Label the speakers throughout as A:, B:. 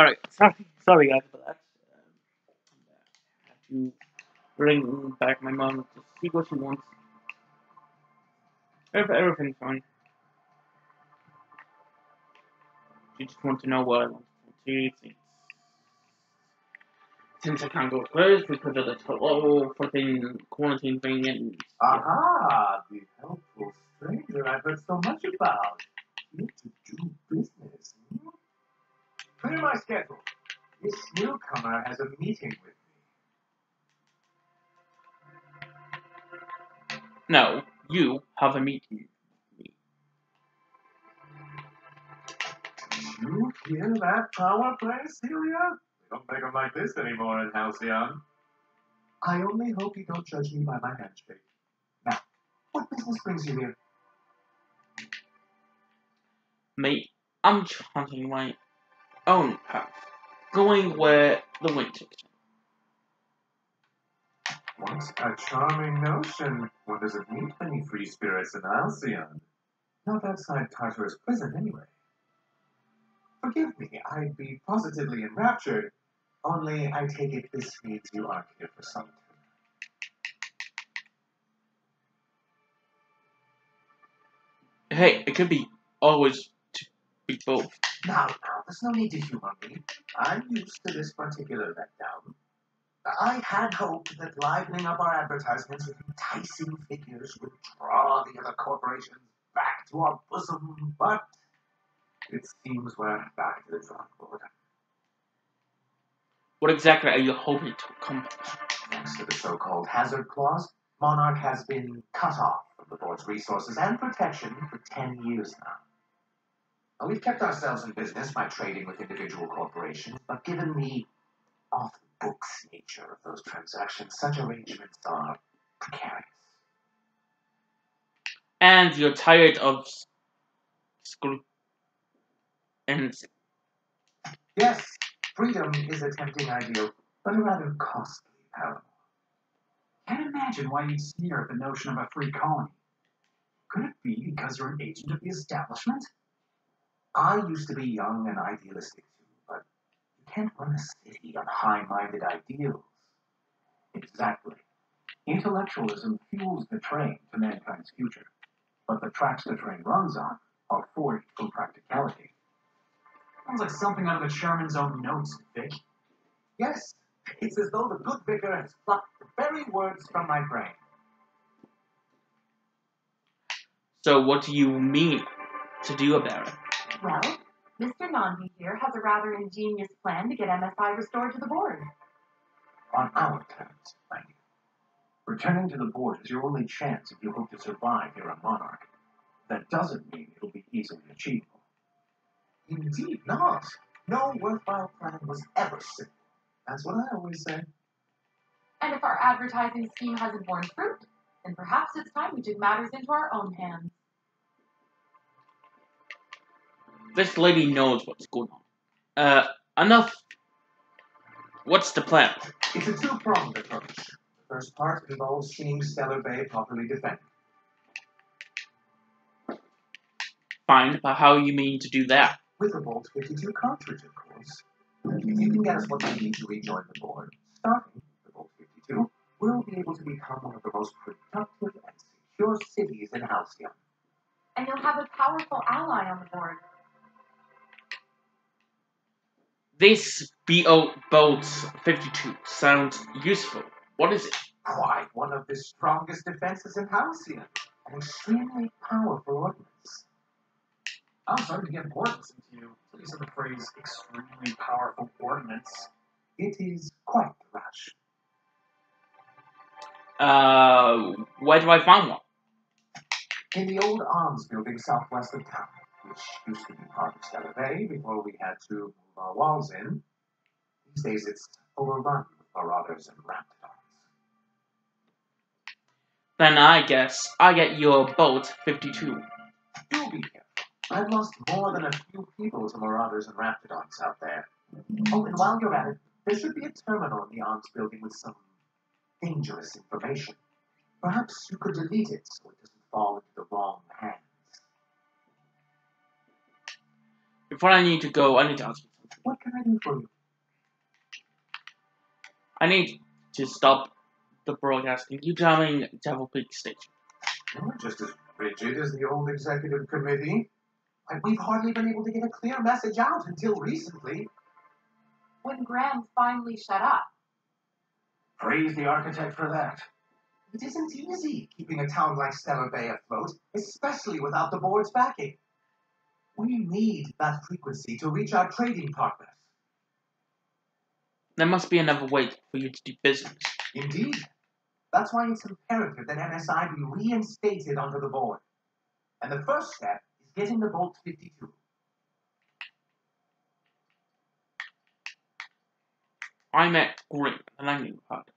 A: Alright, sorry guys for that. I have to bring back my mom to see what she wants. Everything's fine. She just wants to know what I want to see. Since I can't go close because of this whole fucking quarantine thing and...
B: Aha! The helpful stranger I've heard so much about. Here to do business. Clear my schedule. This newcomer has a meeting with me.
A: No, you have a meeting with me.
B: You hear that power play, Celia? They don't make them like this anymore in Halcyon. I only hope you don't judge me by my handshake. Now, what business brings you here?
A: Mate, I'm charting my own path. Going where the wind takes me.
B: What a charming notion. One doesn't meet many free spirits in Halcyon. Not outside Tartarus prison, anyway. Forgive me, I'd be positively enraptured. Only I take it this means you aren't here for solitude.
A: Hey, it could be always to be both.
B: Now, there's no need to humor me. I'm used to this particular letdown. I had hoped that livening up our advertisements with enticing figures would draw the other corporations back to our bosom, but it seems we're back to the drawing board.
A: What exactly are you hoping to accomplish?
B: Thanks to the so-called hazard clause, Monarch has been cut off from the board's resources and protection for 10 years now. We've kept ourselves in business by trading with individual corporations, but given the off-the-books nature of those transactions, such arrangements are precarious.
A: And you're tired of screw and
B: Yes, freedom is a tempting ideal, but a rather costly paramour.
C: Can't imagine why you'd sneer at the notion of a free colony. Could it be because you're an agent of the establishment?
B: I used to be young and idealistic too, but you can't run a city on high-minded ideals.
C: Exactly. Intellectualism fuels the train to mankind's future, but the tracks the train runs on are forged from practicality. Sounds like something out of the chairman's own notes, Vic.
B: Yes, it's as though the good vicar has plucked the very words from my brain.
A: So what do you mean to do about it?
D: Well, Mr. Nanvi here has a rather ingenious plan to get MSI restored to the board.
C: On our terms, mind you. Returning to the board is your only chance if you hope to survive here on Monarch. That doesn't mean it'll be easily achievable.
B: Indeed not. No worthwhile plan was ever simple. That's what I always say.
D: And if our advertising scheme hasn't borne fruit, then perhaps it's time we took matters into our own hands.
A: This lady knows what's going on. Enough. What's the plan?
B: It's a two-pronged approach. The first part involves seeing Stellar Bay properly defended.
A: Fine, but how you mean to do that?
B: With a Bolt 52 cartridge, of course. If you can get us what we need to rejoin the board, starting with the Bolt 52, we'll be able to become one of the most productive and secure cities in Halcyon.
D: And you'll have a powerful ally on the board.
A: This BO Bolt 52 sounds useful. What is it?
B: Quite one of the strongest defenses in Halcyon. An extremely powerful ordnance.
C: I'm starting to get bored listening to you. So you said the phrase extremely powerful ordnance.
B: It is quite rash.
A: Where do I find one?
B: In the old arms building southwest of town, which used to be part of Stellar Bay before we had to move our walls in. These days it's overrun with marauders and raptidons.
A: Then I guess I get your Bolt 52.
B: Do be careful. I've lost more than a few people to marauders and raptidons out there. Oh, and while you're at it, there should be a terminal in the arms building with some dangerous information. Perhaps you could delete it so it doesn't fall into the wrong hands.
A: Before I need to go, I need to ask you
C: What can I do for you?
A: I need to stop the broadcasting. You telling Devil Peak Station.
B: You're just as rigid as the old executive committee. And we've hardly been able to get a clear message out until recently.
D: When Graham finally shut up.
C: Praise the architect for that.
B: It isn't easy keeping a town like Stellar Bay afloat, especially without the board's backing. We need that frequency to reach our trading partners.
A: There must be another way for you to do business.
B: Indeed. That's why it's imperative that MSI be reinstated onto the board. And the first step is getting the Bolt 52.
A: I met Green, and I knew about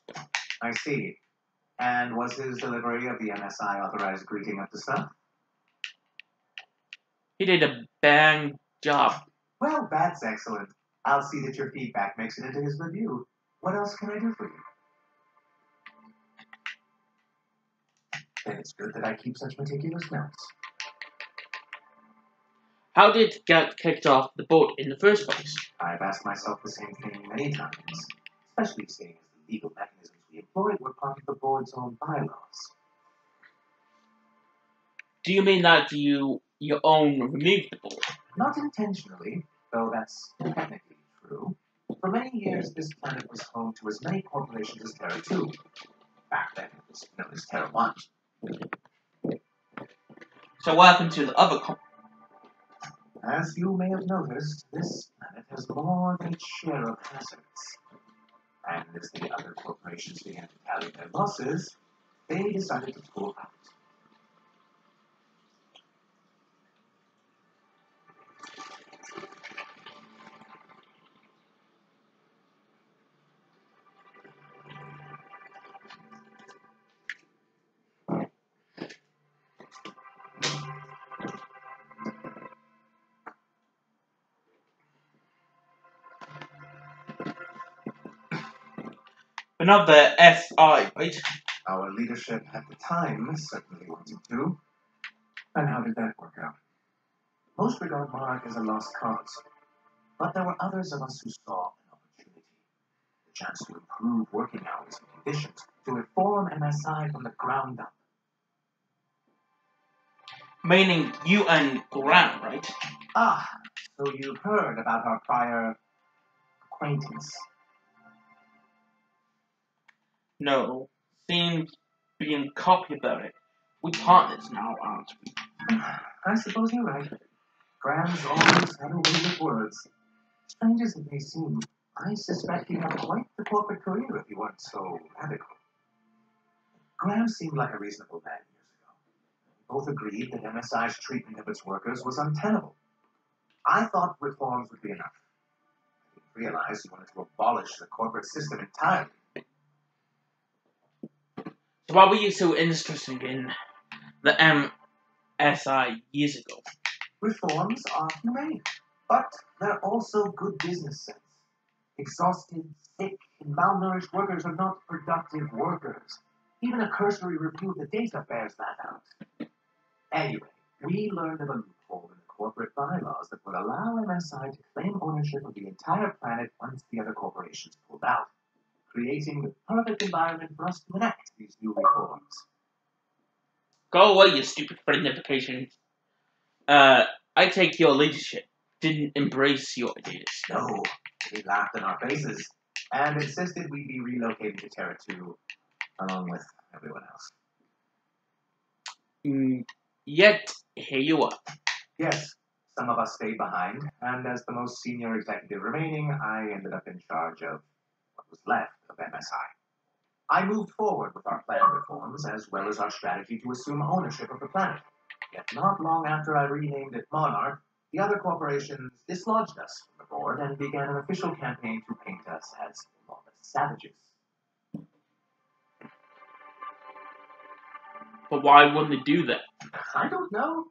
A: it.
B: I see. And was his delivery of the MSI authorized greeting up to snuff?
A: He did a bang job.
B: Well, that's excellent. I'll see that your feedback makes it into his review. What else can I do for you? Then it's good that I keep such meticulous notes.
A: How did it get kicked off the boat in the first place?
B: I've asked myself the same thing many times, especially seeing as the legal mechanisms we employed were part of the board's own bylaws.
A: Do you mean that your own removed the board?
B: Not intentionally, though that's technically true. For many years, this planet was home to as many corporations as Terra 2. Back then, it was known as Terra 1.
A: So what happened to the other
B: As you may have noticed, this planet has more than its share of hazards. And as the other corporations began to tally their losses, they decided to pull out.
A: Another SI, right?
B: Our leadership at the time certainly wanted to.
C: And how did that work out?
B: Most regard Monarch as a lost cause. But there were others of us who saw an opportunity. The chance to improve working hours and conditions, to reform MSI from the ground up.
A: Meaning you and Graham, right?
B: Ah, so you've heard about our prior acquaintance.
A: No. Seems being cocky about it. We partners now, aren't we?
B: I suppose you're right. Graham's always had a way with words. Strange as it may seem, I suspect he'd have quite the corporate career if he weren't so radical. Graham seemed like a reasonable man years ago. We both agreed that MSI's treatment of its workers was untenable. I thought reforms would be enough. I didn't realize he wanted to abolish the corporate system entirely.
A: So why were you so interested in the MSI years ago?
B: Reforms are humane, but they're also good business sense. Exhausted, sick, and malnourished workers are not productive workers. Even a cursory review of the data bears that out. Anyway, we learned of a loophole in the corporate bylaws that would allow MSI to claim ownership of the entire planet once the other corporations pulled out, creating the perfect environment for us to enact these new reforms.
A: Go away, you stupid friendification. I take your leadership didn't embrace your ideas.
B: No, they laughed in our faces and insisted we be relocated to Terra 2 along with everyone else.
A: Yet, here you are.
B: Yes, some of us stayed behind, and as the most senior executive remaining, I ended up in charge of what was left of MSI. I moved forward with our planned reforms, as well as our strategy to assume ownership of the planet. Yet not long after I renamed it Monarch, the other corporations dislodged us from the board and began an official campaign to paint us as lawless savages.
A: But why wouldn't they do that?
B: I don't know.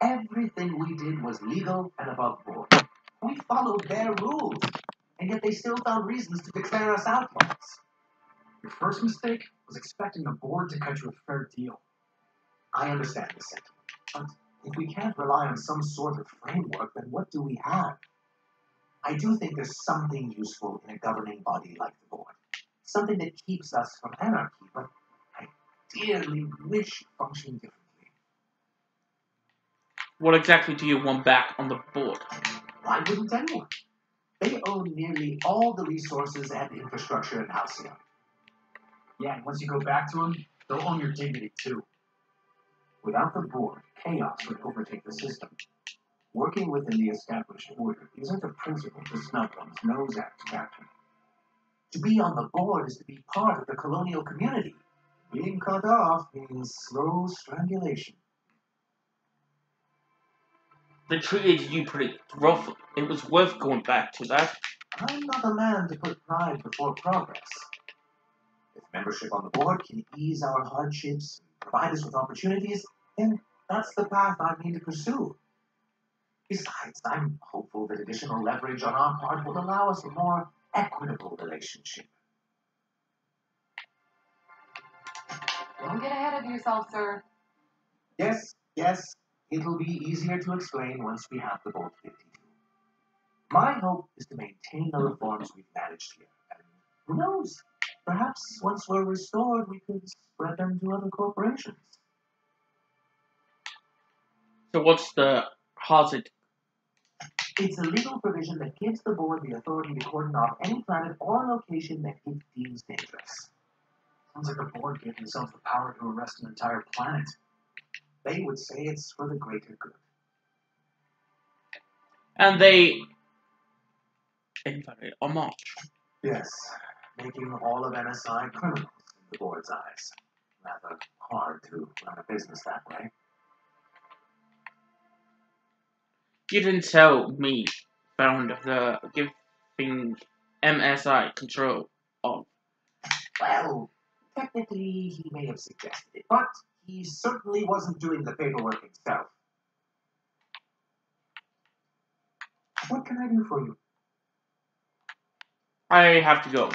B: Everything we did was legal and above board. We followed their rules, and yet they still found reasons to declare us outlaws.
C: Your first mistake was expecting the board to cut you a fair deal.
B: I understand the sentiment, but if we can't rely on some sort of framework, then what do we have? I do think there's something useful in a governing body like the board. Something that keeps us from anarchy, but I dearly wish it functioned differently.
A: What exactly do you want back on the board?
B: Why wouldn't anyone? They own nearly all the resources and infrastructure in Halcyon.
C: Yeah, and once you go back to them, they'll own your dignity too. Without the board, chaos would overtake the system. Working within the established order isn't a principle to snub one's nose at, Captain.
B: To be on the board is to be part of the colonial community. Being cut off means slow strangulation.
A: They treated you pretty roughly. It was worth going back to that.
B: I'm not a man to put pride before progress. If membership on the board can ease our hardships and provide us with opportunities, then that's the path I need to pursue. Besides, I'm hopeful that additional leverage on our part will allow us a more equitable relationship.
D: Don't get ahead of yourself, sir.
B: Yes, it'll be easier to explain once we have the board 52. My hope is to maintain the reforms we've managed here, and who knows? Perhaps once we're restored, we could spread them to other corporations.
A: So what's the hazard?
B: It's a legal provision that gives the board the authority to cordon off any planet or location that it deems dangerous.
C: Sounds like the board gave themselves the power to arrest an entire planet.
B: They would say it's for the greater good.
A: And they invited a march.
B: Yes, making all of NSI criminals in the board's eyes. Rather hard to run a business that way.
A: You didn't tell me, founder of the giving MSI control of.
B: Well, technically he may have suggested it, but he certainly wasn't doing the paperwork himself. What can I do for you?
A: I have to go.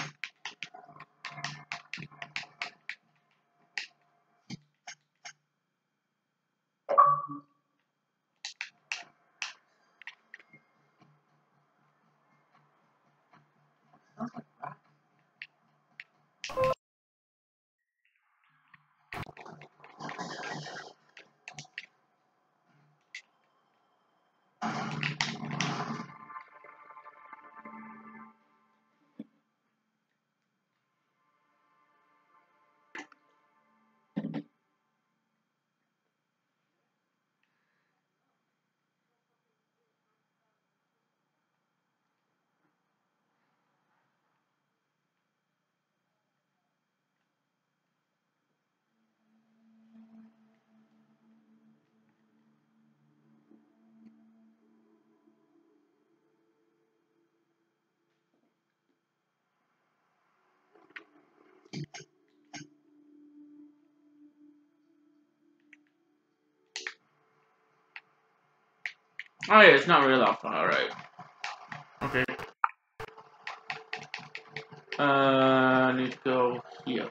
B: Sounds like that.
A: Oh yeah, it's not really that far, alright. Okay. I need to go here.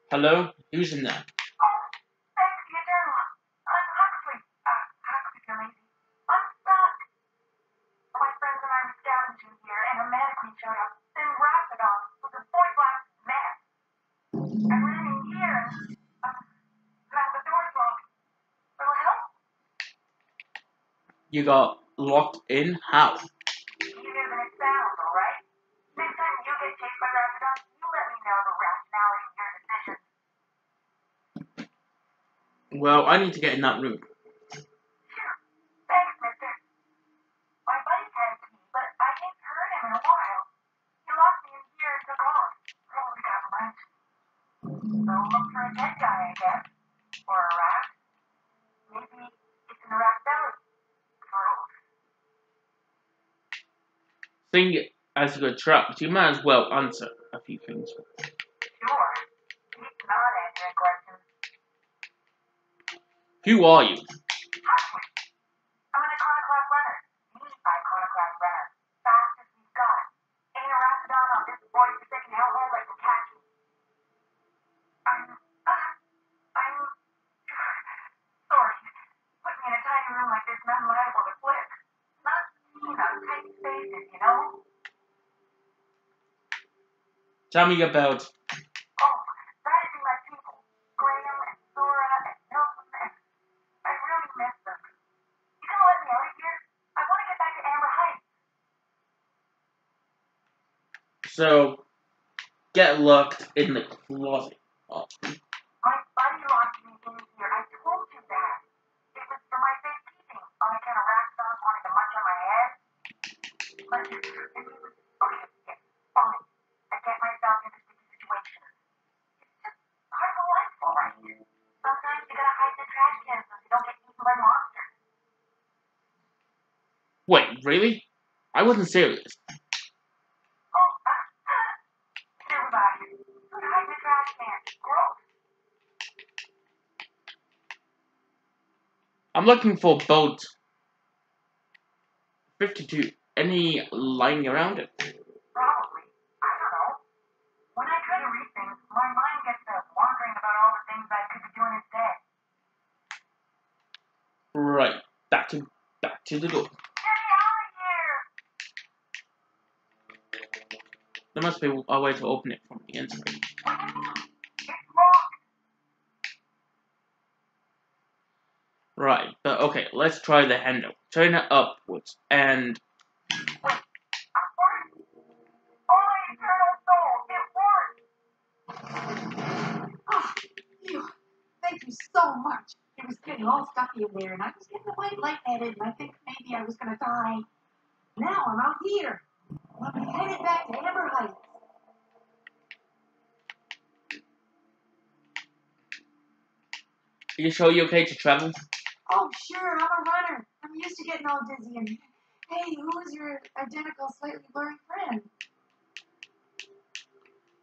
A: Hello? Who's in there?
E: Oh, thanks, the Eternal. I'm Huxley. Huxley, you're lazy. I'm stuck. My friends and I were scavenging here, and a mannequin showed up. Then Rapidon was a boy blast mess. I ran in here, and now the door's locked. Little help?
A: You got locked in? How?
E: Easier than it sounds, alright? Next time you get chased by Rapidon, you let me know the rationality of your decision.
A: Well, I need to get in that room.
E: Sure. Thanks, mister. My buddy had a key, but I ain't heard him in a while. He locked me in here and took off. Probably got lunch. So look for a dead guy, I guess. Or a rat. Maybe it's in a rat's belly. Gross.
A: Seeing it as you got trapped, you might as well answer a few things.
E: Sure. He's not answering questions.
A: Who are you?
E: Huxley. I'm an iconoclast runner. Me, iconoclast runner. Fastest we've got. Ain't a rapidon on this boy's forsaken hellhole that can catch me. I'm sorry. Put me in a tiny room like this and I'm liable to flip. Not keen on tight spaces, you know?
A: Tell me about...
E: Oh, that'd be my people. Graham and Zora and Milton and... I really miss them. You gonna let me out of here? I want to get back to Amber Heights.
A: So, get locked in the closet. Oh.
E: My buddy locked me in here. I told you that. It was for my safekeeping. On account of Rapidons wanting to munch on my head. But it was... Okay, yeah, fine. I get myself into sticky situations. It's just part of the life, alright? Sometimes you gotta hide in the trash cans so you don't get eaten by monsters.
A: Wait, really? I wasn't serious.
E: Oh, never mind. Don't hide in the trash can. Gross.
A: I'm looking for boat 52. Any lying around it?
E: Probably. I don't know. When I try to read things, my mind gets to wondering about all the things I could be doing instead.
A: Right. Back to the door.
E: Get me out of here!
A: There must be a way to open it from the inside.
E: What do you mean? It's locked.
A: Right, but okay, let's try the handle. Turn it upwards, and...
E: Wait, upward? Oh, my eternal soul, it worked!
D: Oh, phew. Thank you so much. It was getting all stuffy in there, and I was getting quite lightheaded, and I think maybe I was going to die. Now I'm out here. I'm headed back to Amber Heights.
A: Are you sure you're okay to travel?
D: Oh, sure, I'm a runner. I'm used to getting all dizzy. And hey, who is your identical, slightly blurry friend?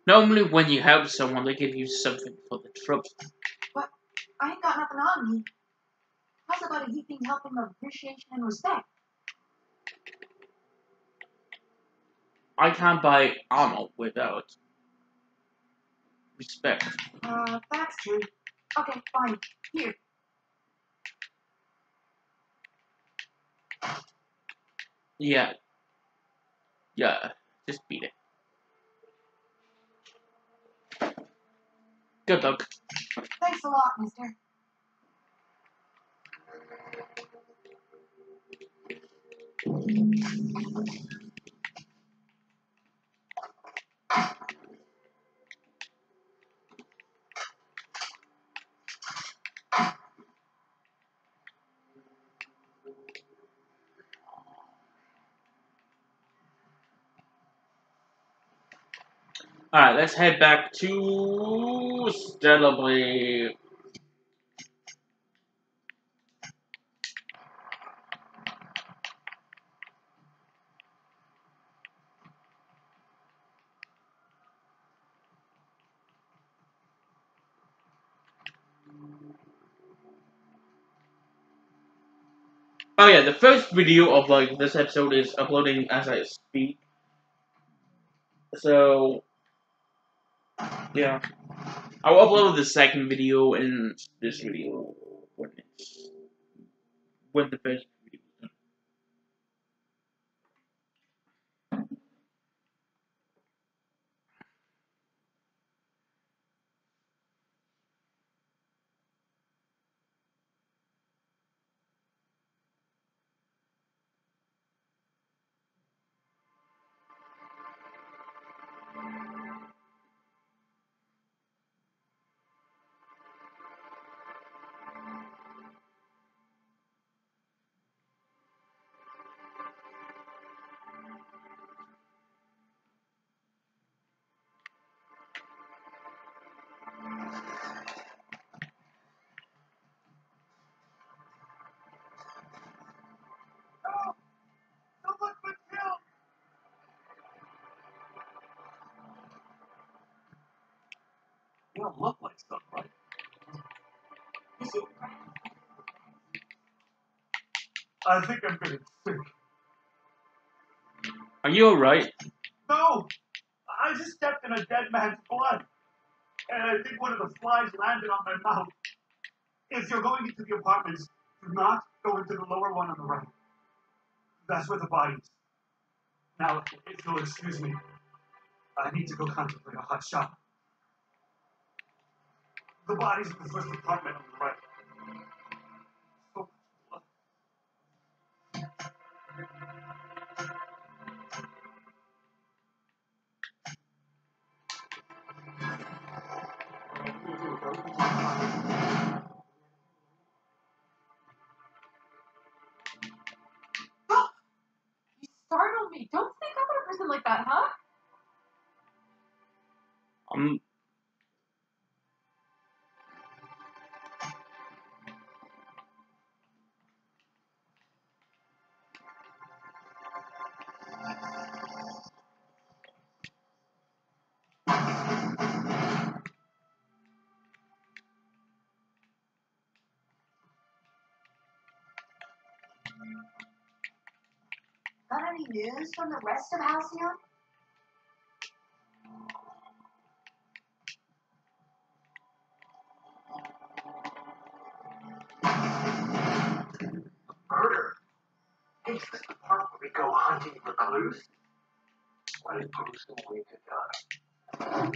A: Normally when you help someone, they give you something for the trouble.
D: But I ain't got nothing on me. How's about a heaping helping of appreciation and respect?
A: I can't buy armor without respect.
D: That's true. Okay, fine. Here.
A: Yeah, just beat it. Good luck.
D: Thanks a lot, mister.
A: Alright, let's head back to Stellar. Oh yeah, the first video of like this episode is uploading as I speak. So yeah, I'll upload the second video and this video when the first video is done.
B: Someone's been killed! You don't look like somebody. I think I'm getting sick.
A: Are you alright?
B: No! I just stepped in a dead man's blood. And I think one of the flies landed on my mouth. If you're going into the apartments, do not go into the lower one on the right. That's where the body is. Now, if you'll excuse me, I need to go contemplate a hot shower. The body's in the first apartment on the right. So much
D: You startled me. Don't think I'm a person like that, huh?
E: Got any news from the rest of Halcyon?
B: murder. Hey, is this the part where we go hunting for clues? What is Bruce going to die?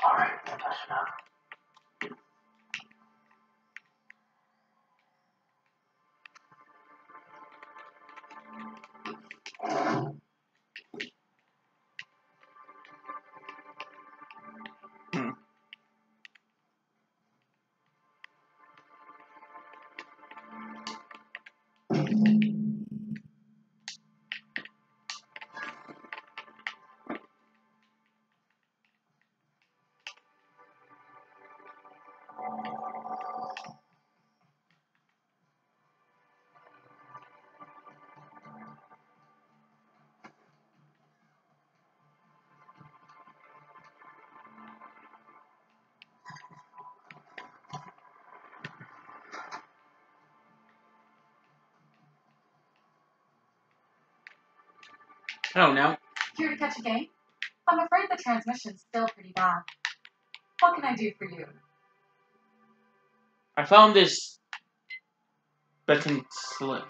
B: All right, that's enough.
A: Hello now.
D: Here to catch a game? I'm afraid the transmission's still pretty bad. What can I do for you?
A: I found this betting slip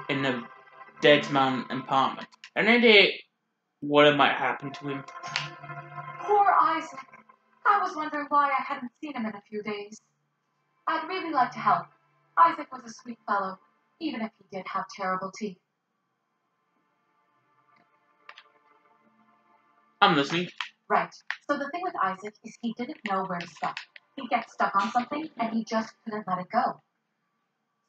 A: in a dead man apartment. Any idea what might happen to him?
D: Poor Isaac. How
F: was wondering why I hadn't seen him in a few days. I'd really like to help. Isaac was a sweet fellow, even if he did have terrible teeth.
A: I'm listening.
F: Right. So the thing with Isaac is he didn't know where to stop. He'd get stuck on something, and he just couldn't let it go.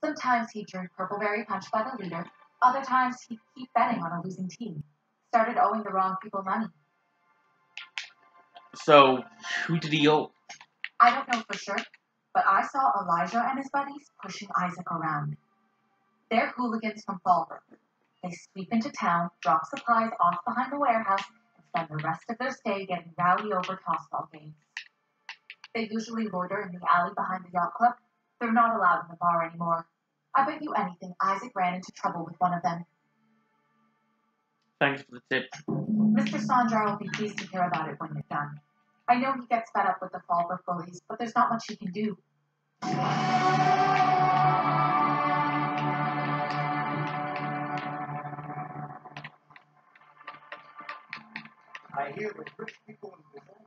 F: Sometimes he'd drink Purpleberry Punch by the liter. Other times he'd keep betting on a losing team. Started owing the wrong people money.
A: So, who did he owe?
F: I don't know for sure, but I saw Elijah and his buddies pushing Isaac around. They're hooligans from Fallbrook. They sweep into town, drop supplies off behind the warehouse, and spend the rest of their stay getting rowdy over tossball games. They usually loiter in the alley behind the yacht club. They're not allowed in the bar anymore. I bet you anything Isaac ran into trouble with one of them.
A: Thanks for the tip.
F: Mr. Sanjar will be pleased to hear about it when you're done. I know he gets fed up with the Fallbrook bullies, but there's not much he can do.
C: I hear that rich people in the world.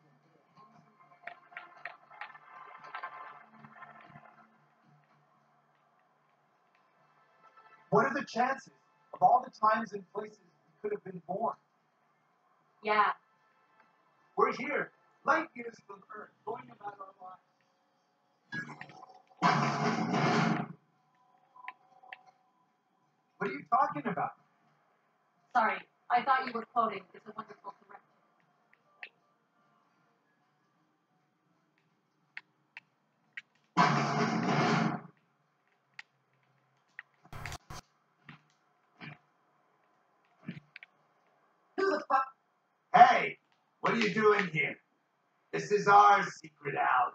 C: What are the chances of all the times and places we could have been born?
F: Yeah.
C: We're here, light years from Earth, going about our lives. What are you talking about?
F: Sorry, I thought you were quoting It's a Wonderful Correction.
C: Who the fuck? Hey, what are you doing here? This is our secret alley.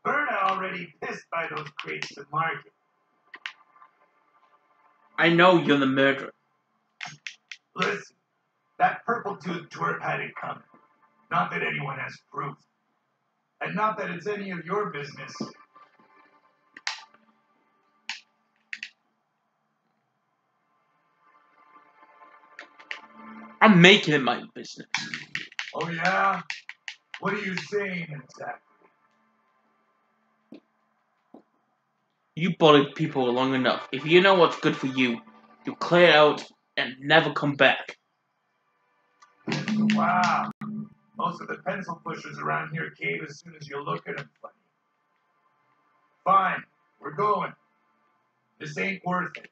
C: Berna already pissed by those crates to market.
A: I know you're the murderer.
C: Listen, that purple-toothed twerp had it coming. Not that anyone has proof. And not that it's any of your business.
A: I'm making it my business.
C: Oh, yeah? What are you saying exactly?
A: You bullied people long enough. If you know what's good for you, you'll clear out and never come back.
C: Wow. Most of the pencil pushers around here cave as soon as you look at them funny. Fine, we're going. This ain't worth it.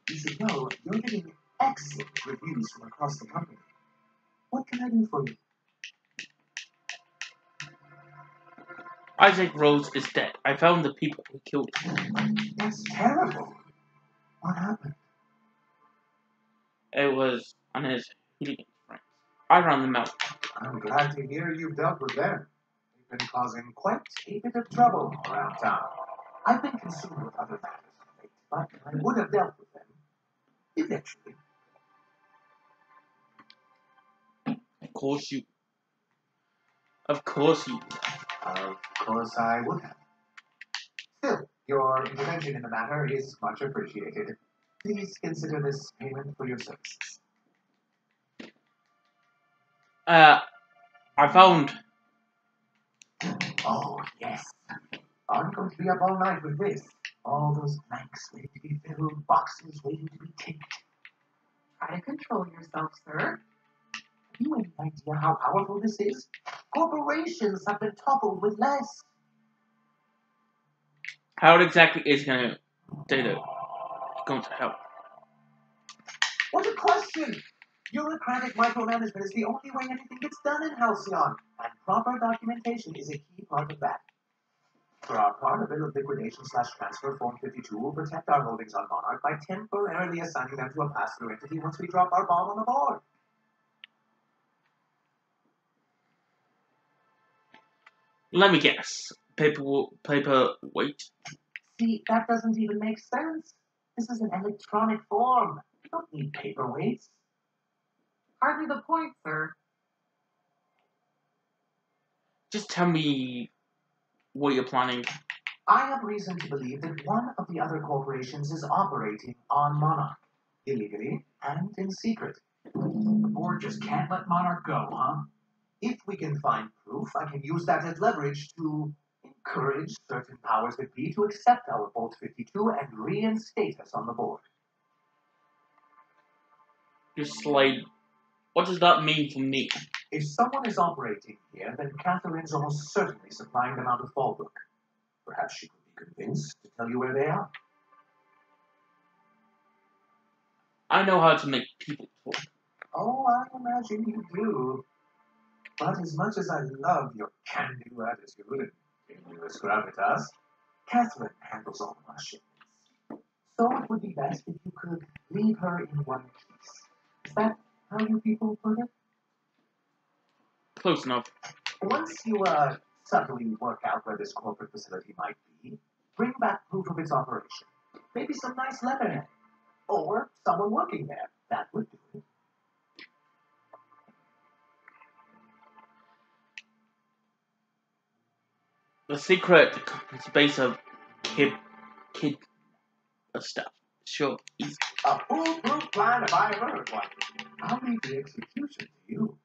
C: You should know you're getting excellent reviews from across the company. What can I do for you?
A: Isaac Rose is dead. I found the people who killed him.
C: That's terrible. What happened?
A: It was on his hooligan friends. I ran them out.
B: I'm glad to hear you've dealt with them. They've been causing quite a bit of trouble around town.
C: I've been consumed with other matters of late, but I would have dealt with them eventually.
A: Of course you. Of course you.
B: Of course I would have. Still, your intervention in the matter is much appreciated. Please consider this payment for your services.
A: I found.
B: Oh, yes. I'm going to be up all night with this. All those blanks waiting to be filled, boxes waiting to be ticked.
F: Try to control yourself, sir.
B: Have you any idea how powerful this is? Corporations have been toppled with less.
A: How exactly is going to help?
B: What a question! Bureaucratic micromanagement is the only way anything gets done in Halcyon, and proper documentation is a key part of that. For our part, a bill of liquidation/transfer Form 52 will protect our holdings on Monarch by temporarily assigning them to a pass-through entity once we drop our bomb on the board.
C: Let me guess. Paperweight?
B: See, that doesn't even make sense. This is an electronic form. You don't need paperweights.
F: Hardly the point, sir.
A: Just tell me what you're planning.
B: I have reason to believe that one of the other corporations is operating on Monarch, illegally and in secret.
C: The board just can't let Monarch go, huh?
B: If we can find proof, I can use that as leverage to encourage certain powers that be to accept our Bolt 52 and reinstate us on the board.
A: Just like, what does that mean for me?
B: If someone is operating here, then Catherine's almost certainly supplying them out of Fallbrook. Perhaps she could be convinced to tell you where they are.
A: I know how to make people talk.
B: Oh, I imagine you do. But as much as I love your can-do attitude and continuous gravitas, Catherine handles all of our shipments. So it would be best if you could leave her in one piece. Is that how you people put it?
A: Close enough.
B: Once you, subtly work out where this corporate facility might be, bring back proof of its operation. Maybe some nice letterhead. Or someone working there. That would do it.
A: The secret is based on kid stuff. Sure, easy.
B: A foolproof plan if I ever heard one. I'll leave the execution to you.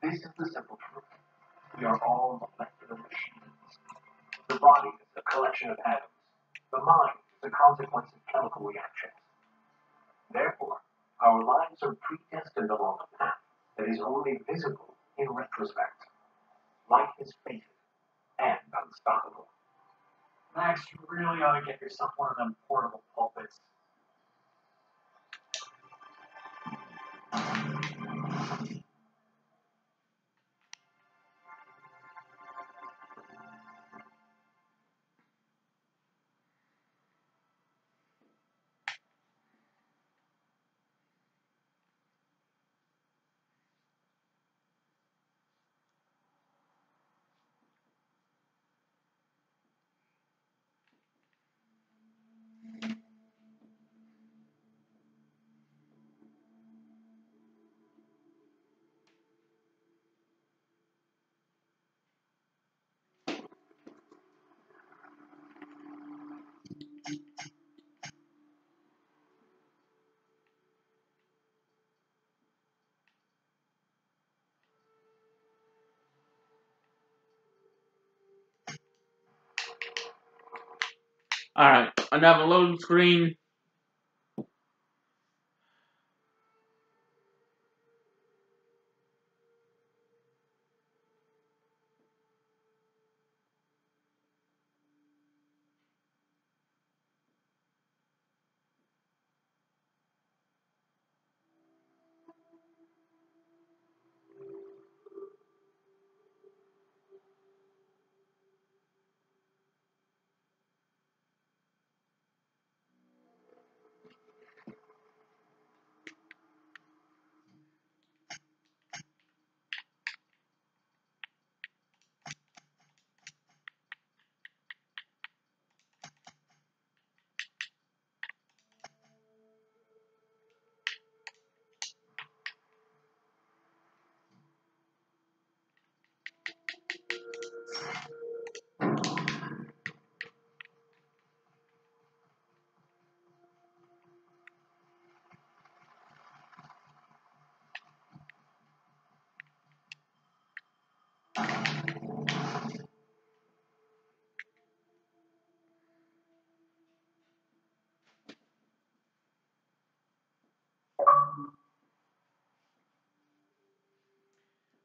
C: This is the simple truth. We are all molecular machines. The body is a collection of atoms. The mind is a consequence of chemical reactions. Therefore, our lives are predestined along a path that is only visible in retrospect. Life is fated and unstoppable. Max, you really ought to get yourself one of them portable pulpits.
A: Alright, another loading screen.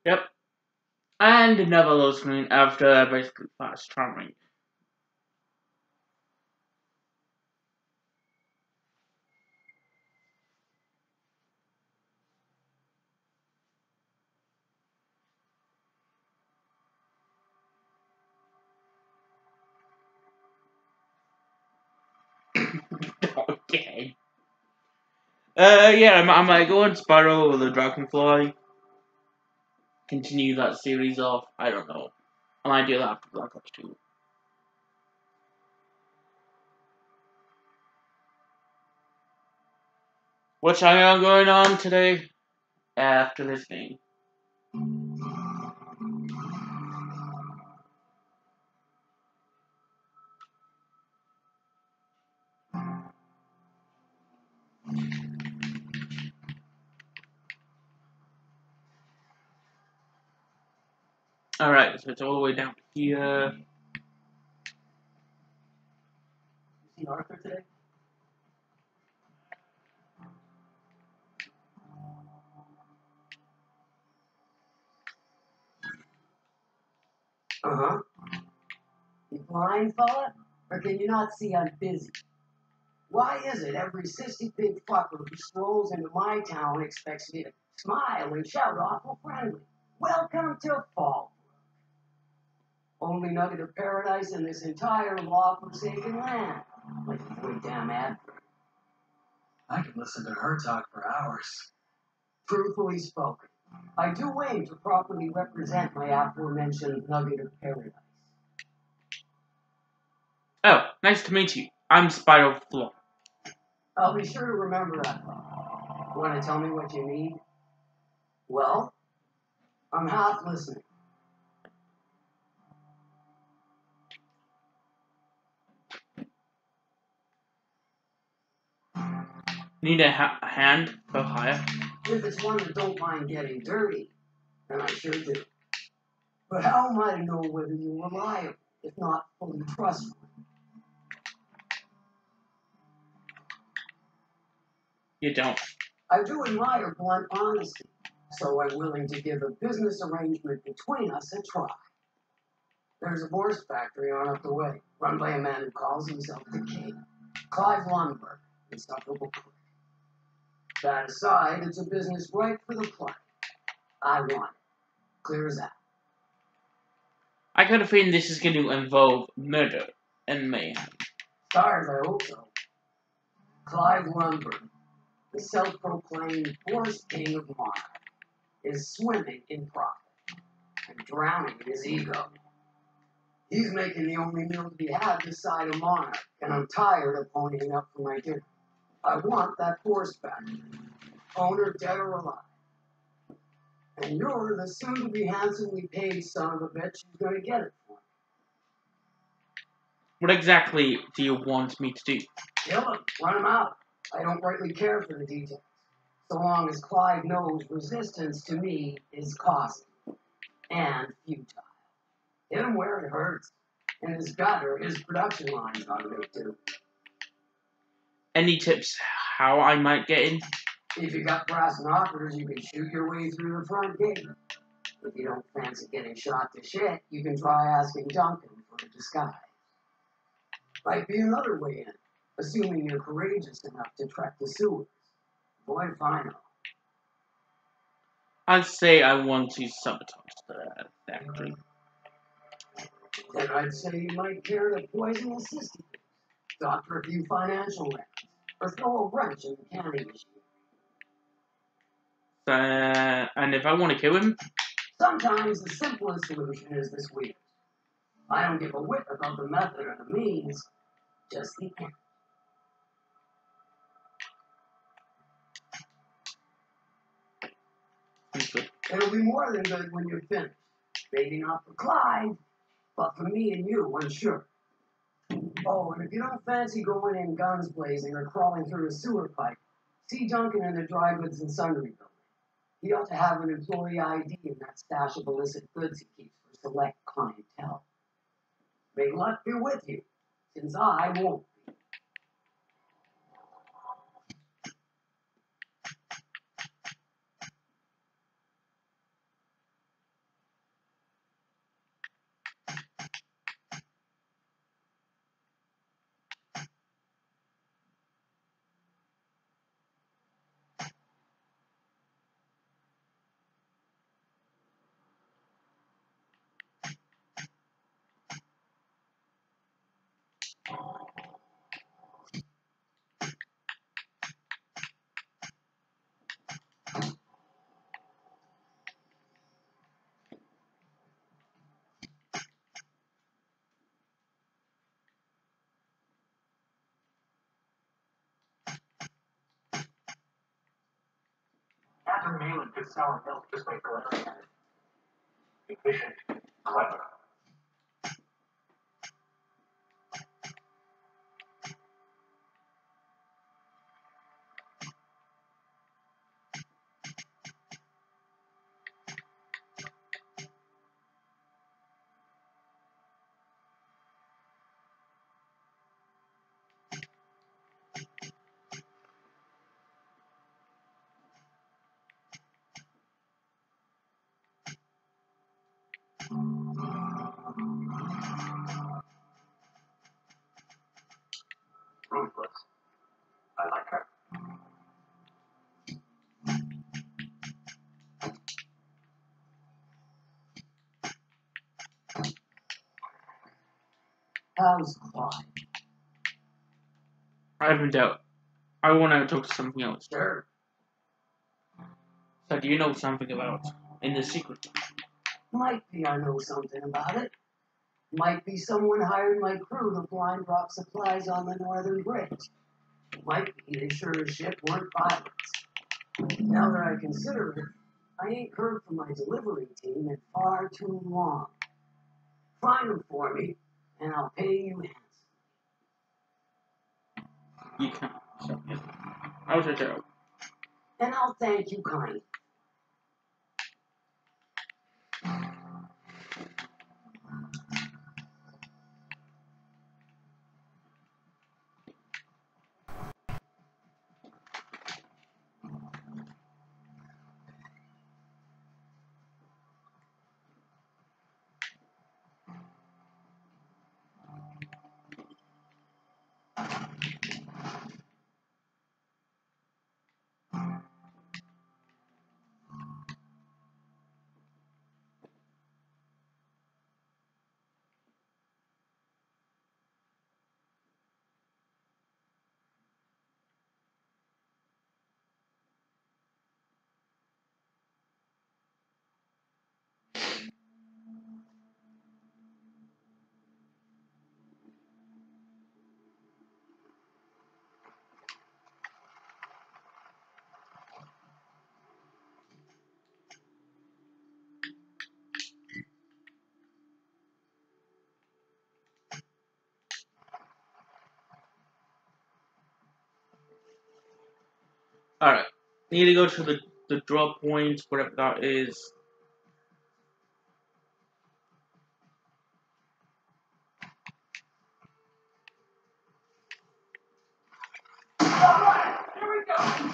A: Yep. And another load screen after basically fast traveling. Okay. Yeah, I might go and spiral over the Dragonfly. Continue that series off. I don't know. I might do that after Black Ops 2. What's going on today? After listening. Alright, so it's all the way down here.
G: You see Arthur today?
H: Uh-huh. You blind, fella? Or can you not see I'm busy? Why is it every sissy big fucker who strolls into my town expects me to smile and shout awful friendly? Welcome to Fall. Only nugget of paradise in this entire law-forsaken land. Like a good damn ad.
G: I could listen to her talk for hours.
H: Truthfully spoken, I do aim to properly represent my aforementioned nugget of paradise.
A: Oh, nice to meet you. I'm Spider Floor.
H: I'll be sure to remember that. Want to tell me what you need? Well, I'm half listening.
A: Need a hand for hire?
H: If it's one that don't mind getting dirty, then I sure do. But how am I to know whether you're reliable, if not fully trustworthy?
A: You don't.
H: I do admire blunt honesty, so I'm willing to give a business arrangement between us a try. There's a horse factory on up the way, run by a man who calls himself the King, Clive Lundberg, insufferable prick. That aside, it's a business right for the play. I want it. Clear as that.
A: I got a feeling this is going to involve murder and mayhem.
H: Stars, I hope so. Clive Lundberg, the self-proclaimed horse king of Monarch, is swimming in profit and drowning in his ego. He's making the only meal to be had this side of Monarch, and I'm tired of ponying up for my dinner. I want that horse back, owner dead or alive. And you're the soon-to-be handsomely paid son of a bitch who's gonna get it for me.
A: What exactly do you want me to do?
H: Kill him, run him out. I don't rightly care for the details, so long as Clive knows resistance to me is costly and futile. Hit him where it hurts. In his gutter, his production line's ought to make too.
A: Any tips how I might get in?
H: If you got brass knockers, you can shoot your way through the front gate. If you don't fancy getting shot to shit, you can try asking Duncan for a disguise. Might be another way in, assuming you're courageous enough to trek the sewers. Boy, if I know.
A: I'd say I want to sabotage the factory.
H: Then I'd say you might care to poison the system, doctor a few financial rounds, or throw a wrench in the canning machine.
A: And if I want to kill him?
H: Sometimes the simplest solution is the sweetest. I don't give a whit about the method or the means, just the end. It'll be more than good when you're finished. Maybe not for Clive, but for me and you, I'm sure. Oh, and if you don't fancy going in guns blazing or crawling through a sewer pipe, see Duncan in the dry goods and sundry building. He ought to have an employee ID in that stash of illicit goods he keeps for select clientele. May luck be with you, since I won't.
C: Catherine Malin could sour milk just by glaring at it. Efficient, clever. Ruthless. I like her.
H: How's Clyde?
A: I have no doubt. I want to talk to something else.
H: Sure.
A: So do you know something about in the secret?
H: Might be I know something about it. Might be someone hired my crew to blind drop supplies on the northern bridge. Might be they sure as shit weren't pilots. Now that I consider it, I ain't heard from my delivery team in far too long. Find them for me, and I'll pay you handsomely.
A: You can't. So, yeah. I'll check it out.
H: And I'll thank you kindly.
A: Alright. Need to go to the drop point, whatever that is.
C: Alright, here we go!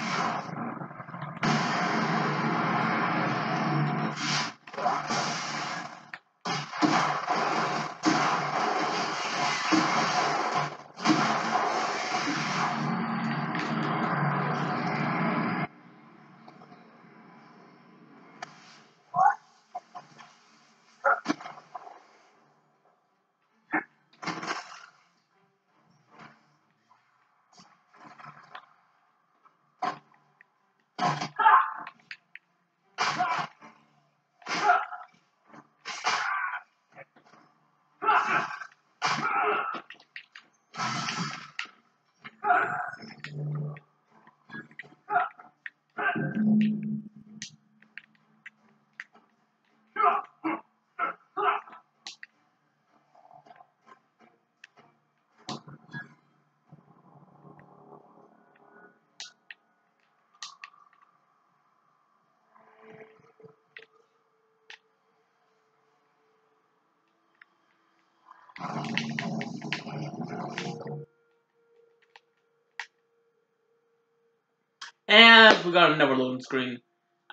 A: And we got another loading screen.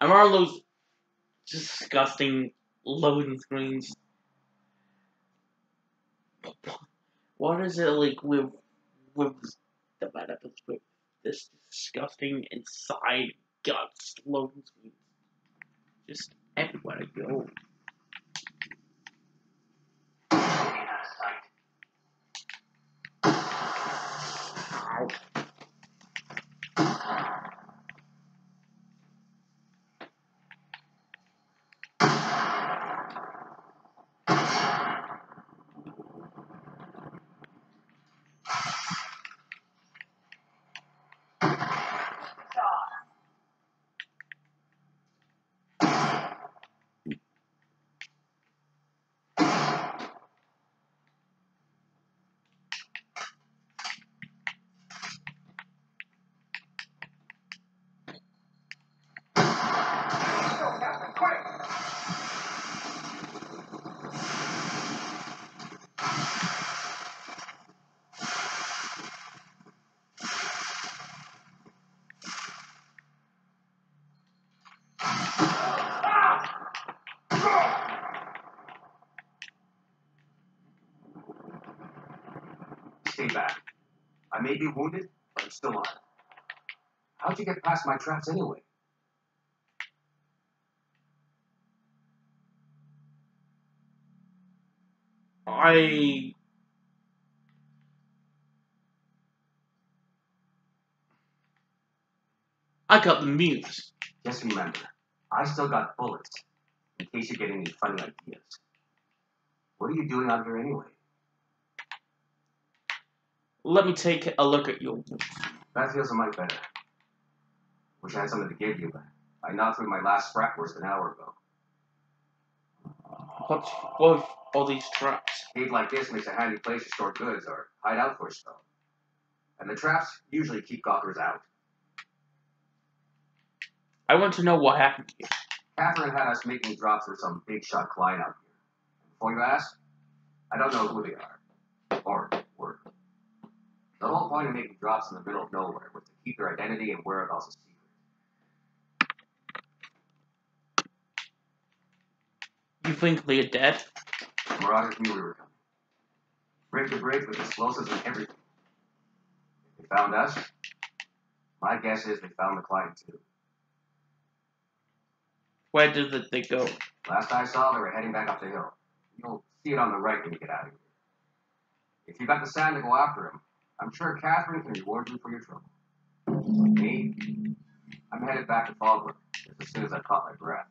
A: I'm on those disgusting loading screens. What is it like with the bad episodes with this disgusting inside guts loading screens? Just everywhere I go. Ow.
B: Stay back. I may be wounded, but I'm still on. How'd you get past my traps anyway?
A: I got the moves.
B: Just remember, I still got bullets, in case you get any funny ideas. What are you doing out here anyway?
A: Let me take a look at your wounds.
B: That feels a mite better. Wish I had something to give you, but I knocked through my last scrap worse than an hour ago.
A: What with all these traps?
B: A cave like this makes a handy place to store goods or hide out for a spell. And the traps usually keep gawkers out.
A: I want to know what happened to you.
B: Catherine had us making drops for some big shot client out here. Before you ask, I don't know who they are. Or were. The whole point of making drops in the middle of nowhere was to keep their identity and whereabouts a secret.
A: You think they're dead?
B: Marauders knew we were coming. Break the bridge with explosives and everything. If they found us, my guess is they found the client too.
A: Where did they go?
B: Last I saw, they were heading back up the hill. You'll see it on the right when you get out of here. If you got the sand to go after him, I'm sure Catherine can reward you for your trouble. Me? I'm headed back to Fallbrook just as soon as I caught my breath.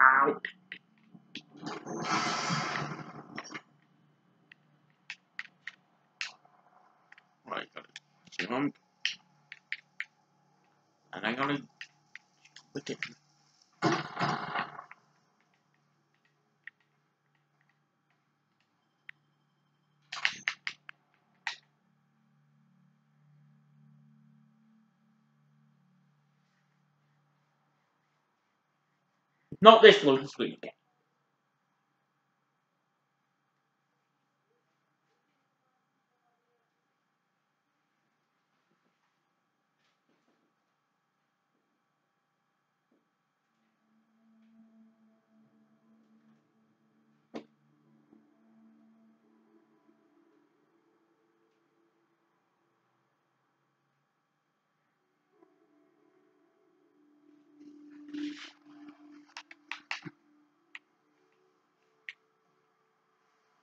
A: Ow. Right, gotta jump. And I gotta look at not this loading screen again.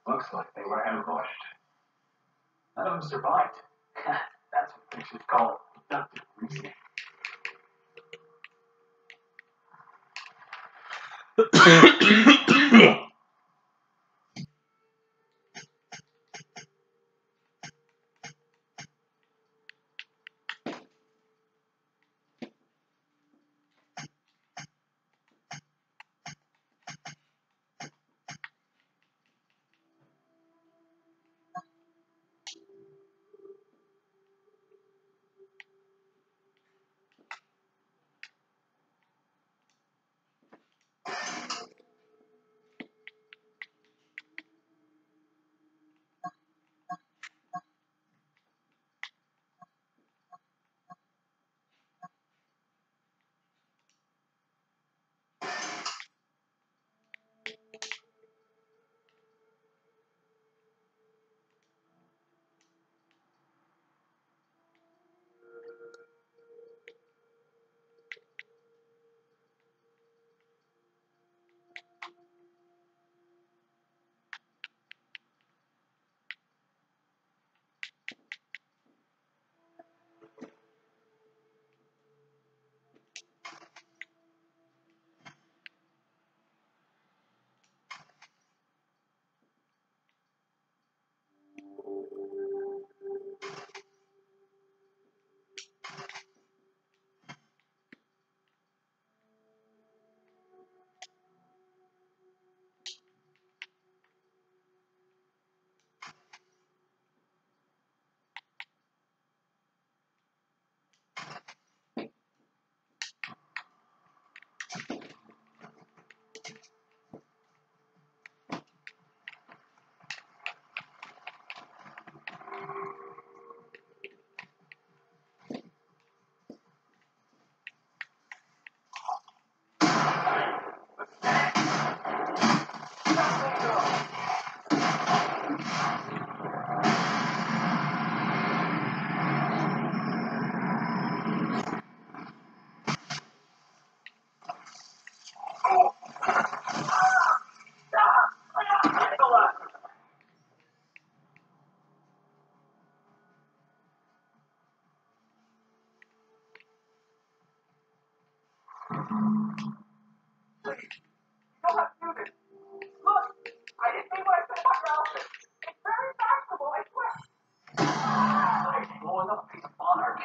C: Looks like they were ambushed. None of them survived. That's what they should call deductive reasoning.
E: Please, you don't have to do this. Look, I didn't mean what I said about your outfit. It's very fashionable, I swear. I'm blowing up a piece of monarch.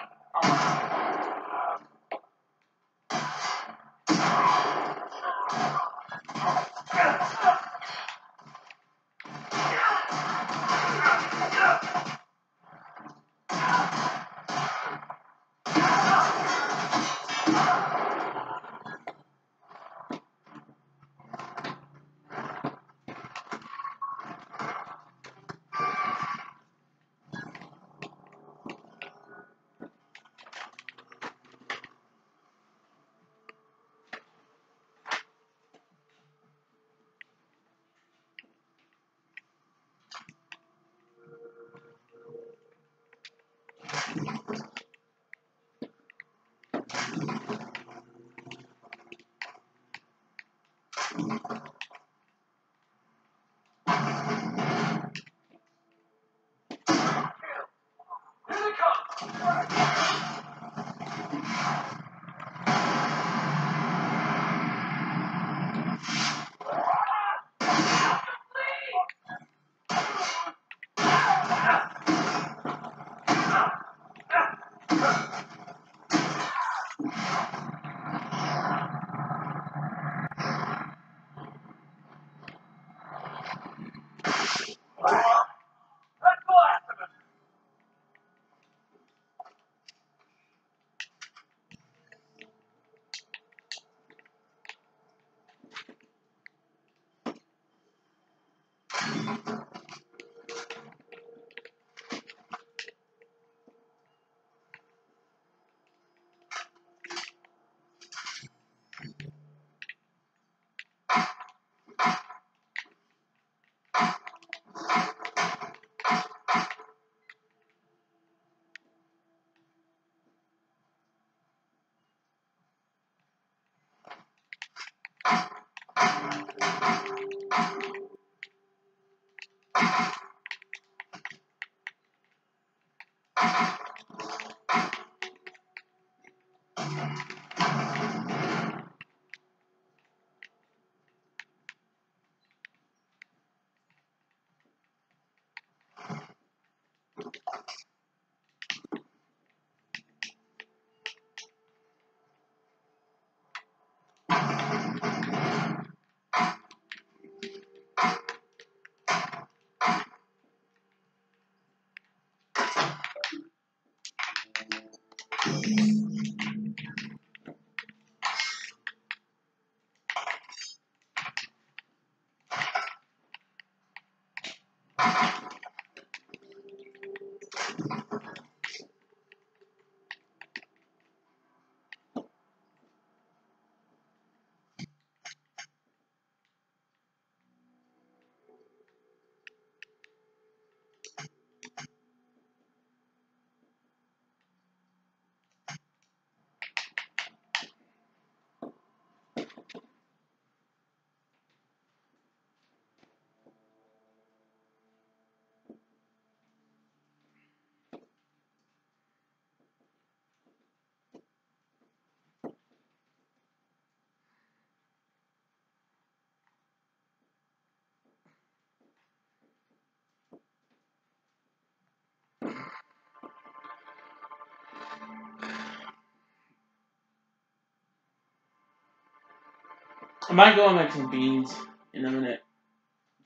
A: I might go and make some beans in a minute.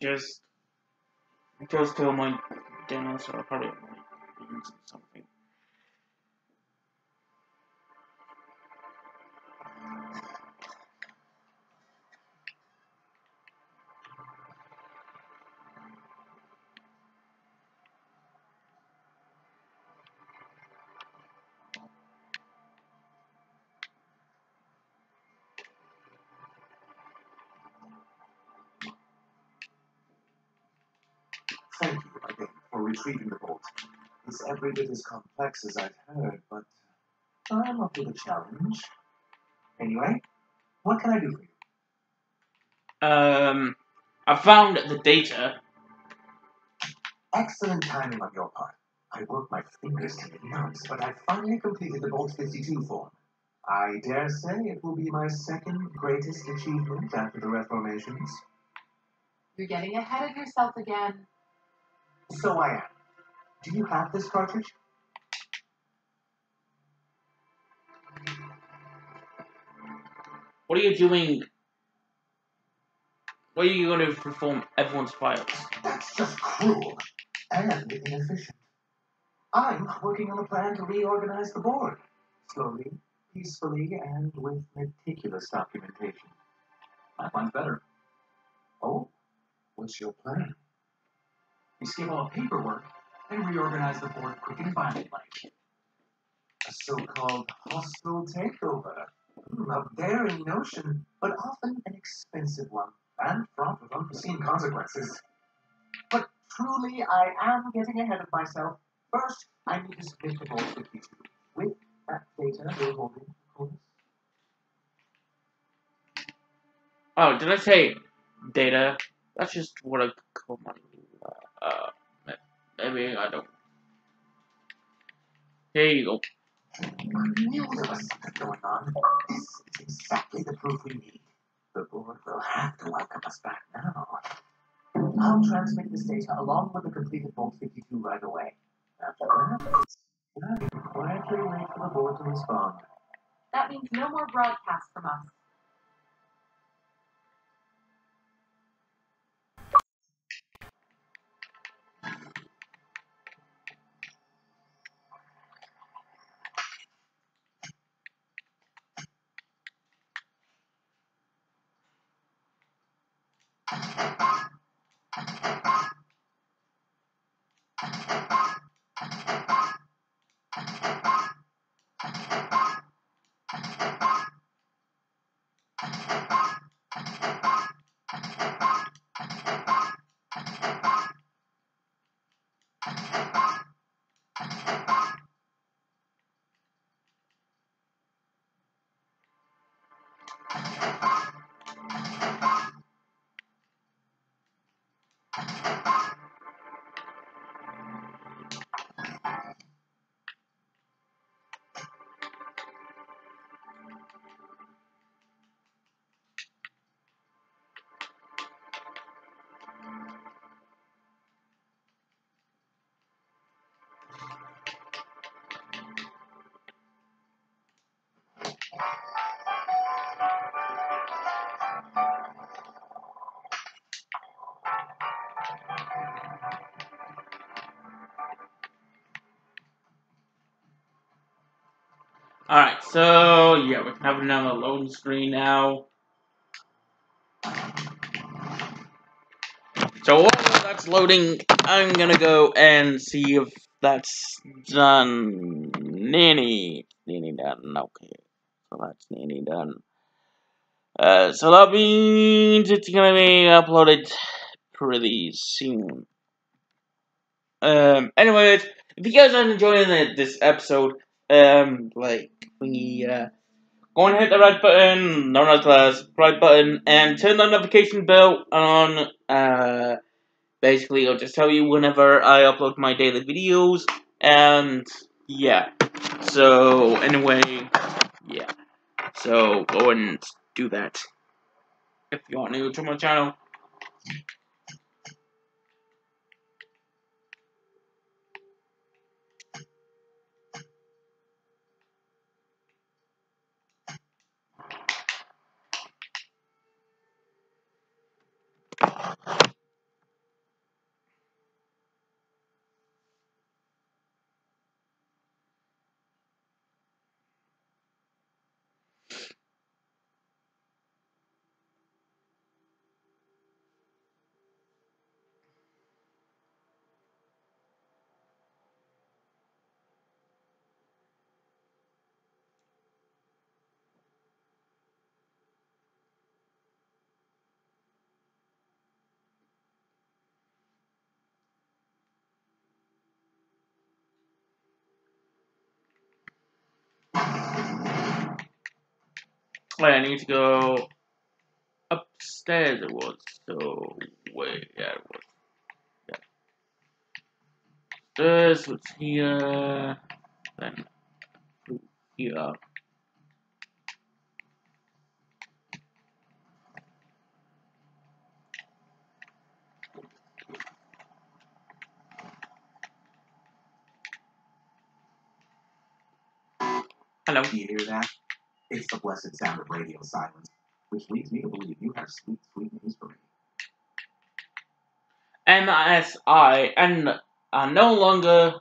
A: Just kill my dinner, so I'll probably have my beans or something.
B: Thank you again for retrieving the vault. It's every bit as complex as I've heard, but I'm up to the challenge. Anyway, what can I do for you?
A: I found the data.
B: Excellent timing on your part. I worked my fingers to the nuts, but I finally completed the Vault 52 form. I dare say it will be my second greatest achievement after the reformations.
F: You're getting ahead of yourself again.
B: So I am. Do you have this cartridge?
A: What are you doing? What are you going to perform everyone's files?
B: That's just cruel and inefficient. I'm working on a plan to reorganize the board. Slowly, peacefully, and with meticulous documentation.
C: My plan's better.
B: Oh, what's your plan?
C: We skip all the paperwork and reorganize the board quick and finally like.
B: A so-called hostile takeover. A daring notion, but often an expensive one, and fraught with unforeseen consequences. But truly, I am getting ahead of myself. First, I need to submit the Vault 52 with that data you're holding, of course.
A: Oh, did I say data? That's just what I call my. Maybe I don't. Here you go.
B: I knew there was something going on. This is exactly the proof we need. The board will have to welcome us back now. I'll transmit this data along with the completed Vault 52 right away. After that, I can quietly wait for the board to respond.
F: That means no more broadcasts from us.
A: Alright, so yeah, we can have another loading screen now. So while that's loading, I'm gonna go and see if that's done. Nearly done. Okay, so that's nearly done. So that means it's gonna be uploaded pretty soon. Anyways, if you guys are enjoying this episode, like we go and hit the red button, known as the subscribe button, and turn the notification bell on. Basically, I'll just tell you whenever I upload my daily videos, and yeah. So anyway, yeah. So go and do that if you are new to my channel. Wait, I need to go upstairs. It was so wait, yeah, it was. This was here, then here. Hello.
B: Do you hear that? It's the blessed sound of radio silence, which leads me to believe you have sweet, sweet news for me.
A: MSI and no longer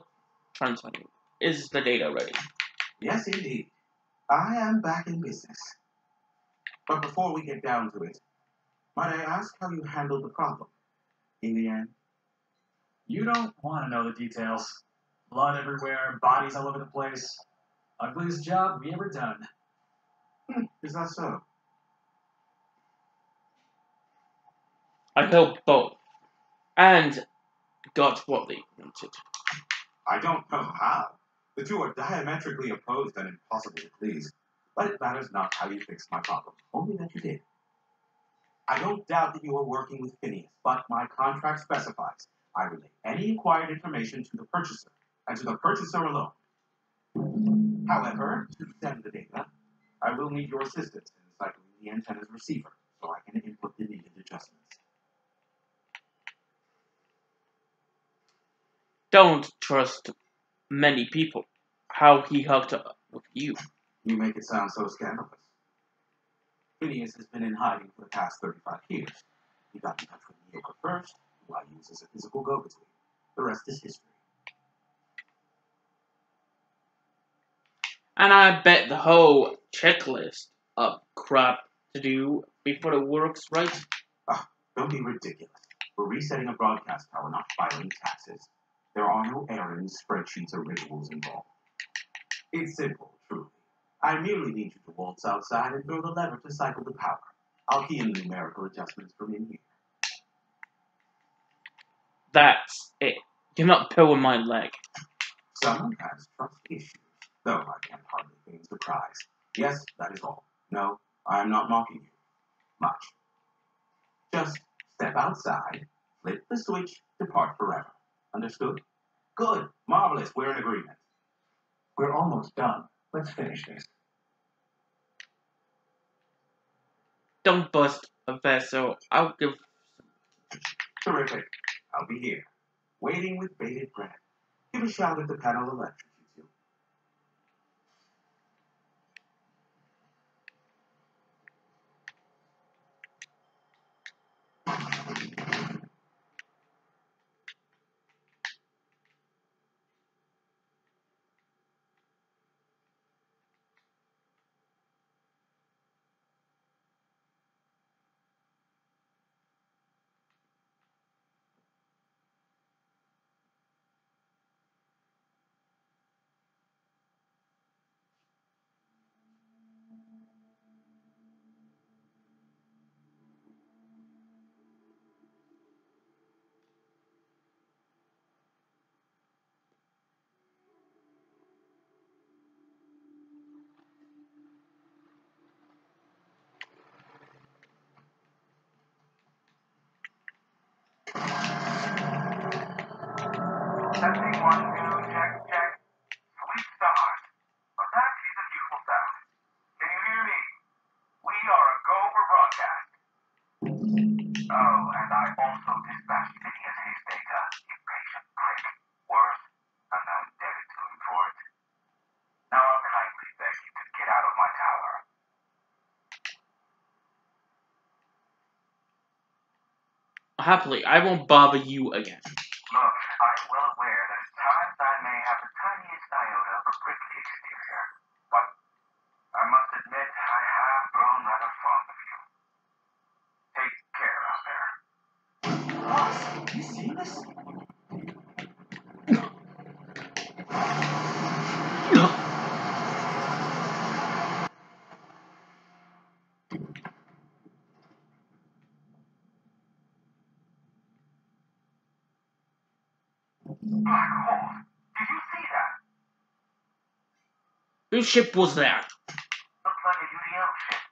A: transmitting. Is the data ready?
B: Yes, indeed. I am back in business. But before we get down to it, might I ask how you handled the problem? In the end?
G: You don't want to know the details. Blood everywhere, bodies all over the place. Ugliest job we ever done.
B: Is that so?
A: I hope both. And got what they wanted.
B: I don't know how. The two are diametrically opposed and impossible to please. But it matters not how you fixed my problem, only that you did. I don't doubt that you are working with Phineas, but my contract specifies I relay any acquired information to the purchaser, and to the purchaser alone. However, to send the data, I will need your assistance in deciphering the antenna's receiver, so I can input the needed adjustments.
A: Don't trust many people. How he hooked up with you.
B: You make it sound so scandalous. Phineas has been in hiding for the past 35 years. He got in touch with Nyoka first, who I use as a physical go-between. The rest is history.
A: And I bet the whole checklist of crap to do before it works right.
B: Don't be ridiculous. We're resetting a broadcast tower, not filing taxes. There are no errands, spreadsheets, or rituals involved. It's simple, truly. I merely need you to waltz outside and throw the lever to cycle the power. I'll key in the numerical adjustments from in here.
A: That's it. You're not pulling my leg.
B: Someone has trust issues, though I can't hardly feign surprise. Yes, that is all. No, I am not mocking you. Much. Just step outside, flip the switch, depart forever. Understood? Good. Marvelous. We're in agreement.
C: We're almost done. Let's finish this.
A: Don't bust a vessel. I'll give.
B: Terrific. I'll be here, waiting with bated breath. Give a shout if the panel electrocutes you.
E: Testing 1, 2, check, check. Sweet stars. But that is a beautiful sound. Can you hear me? We are a go for broadcast. Oh, and I also dispatched Phineas his data. Impatient prick. Worse, I'm now indebted to him for it. Now I'll kindly beg you to get out of my tower.
A: Happily, I won't bother you again.
E: Look, I'm well aware that at times I may have the tiniest iota of a prickly exterior, but I must admit I have grown rather fond of you. Take care out there.
C: Boss, you seen this?
E: Black Hole, did you see that?
A: Whose ship was that?
E: Looks like a UDL ship.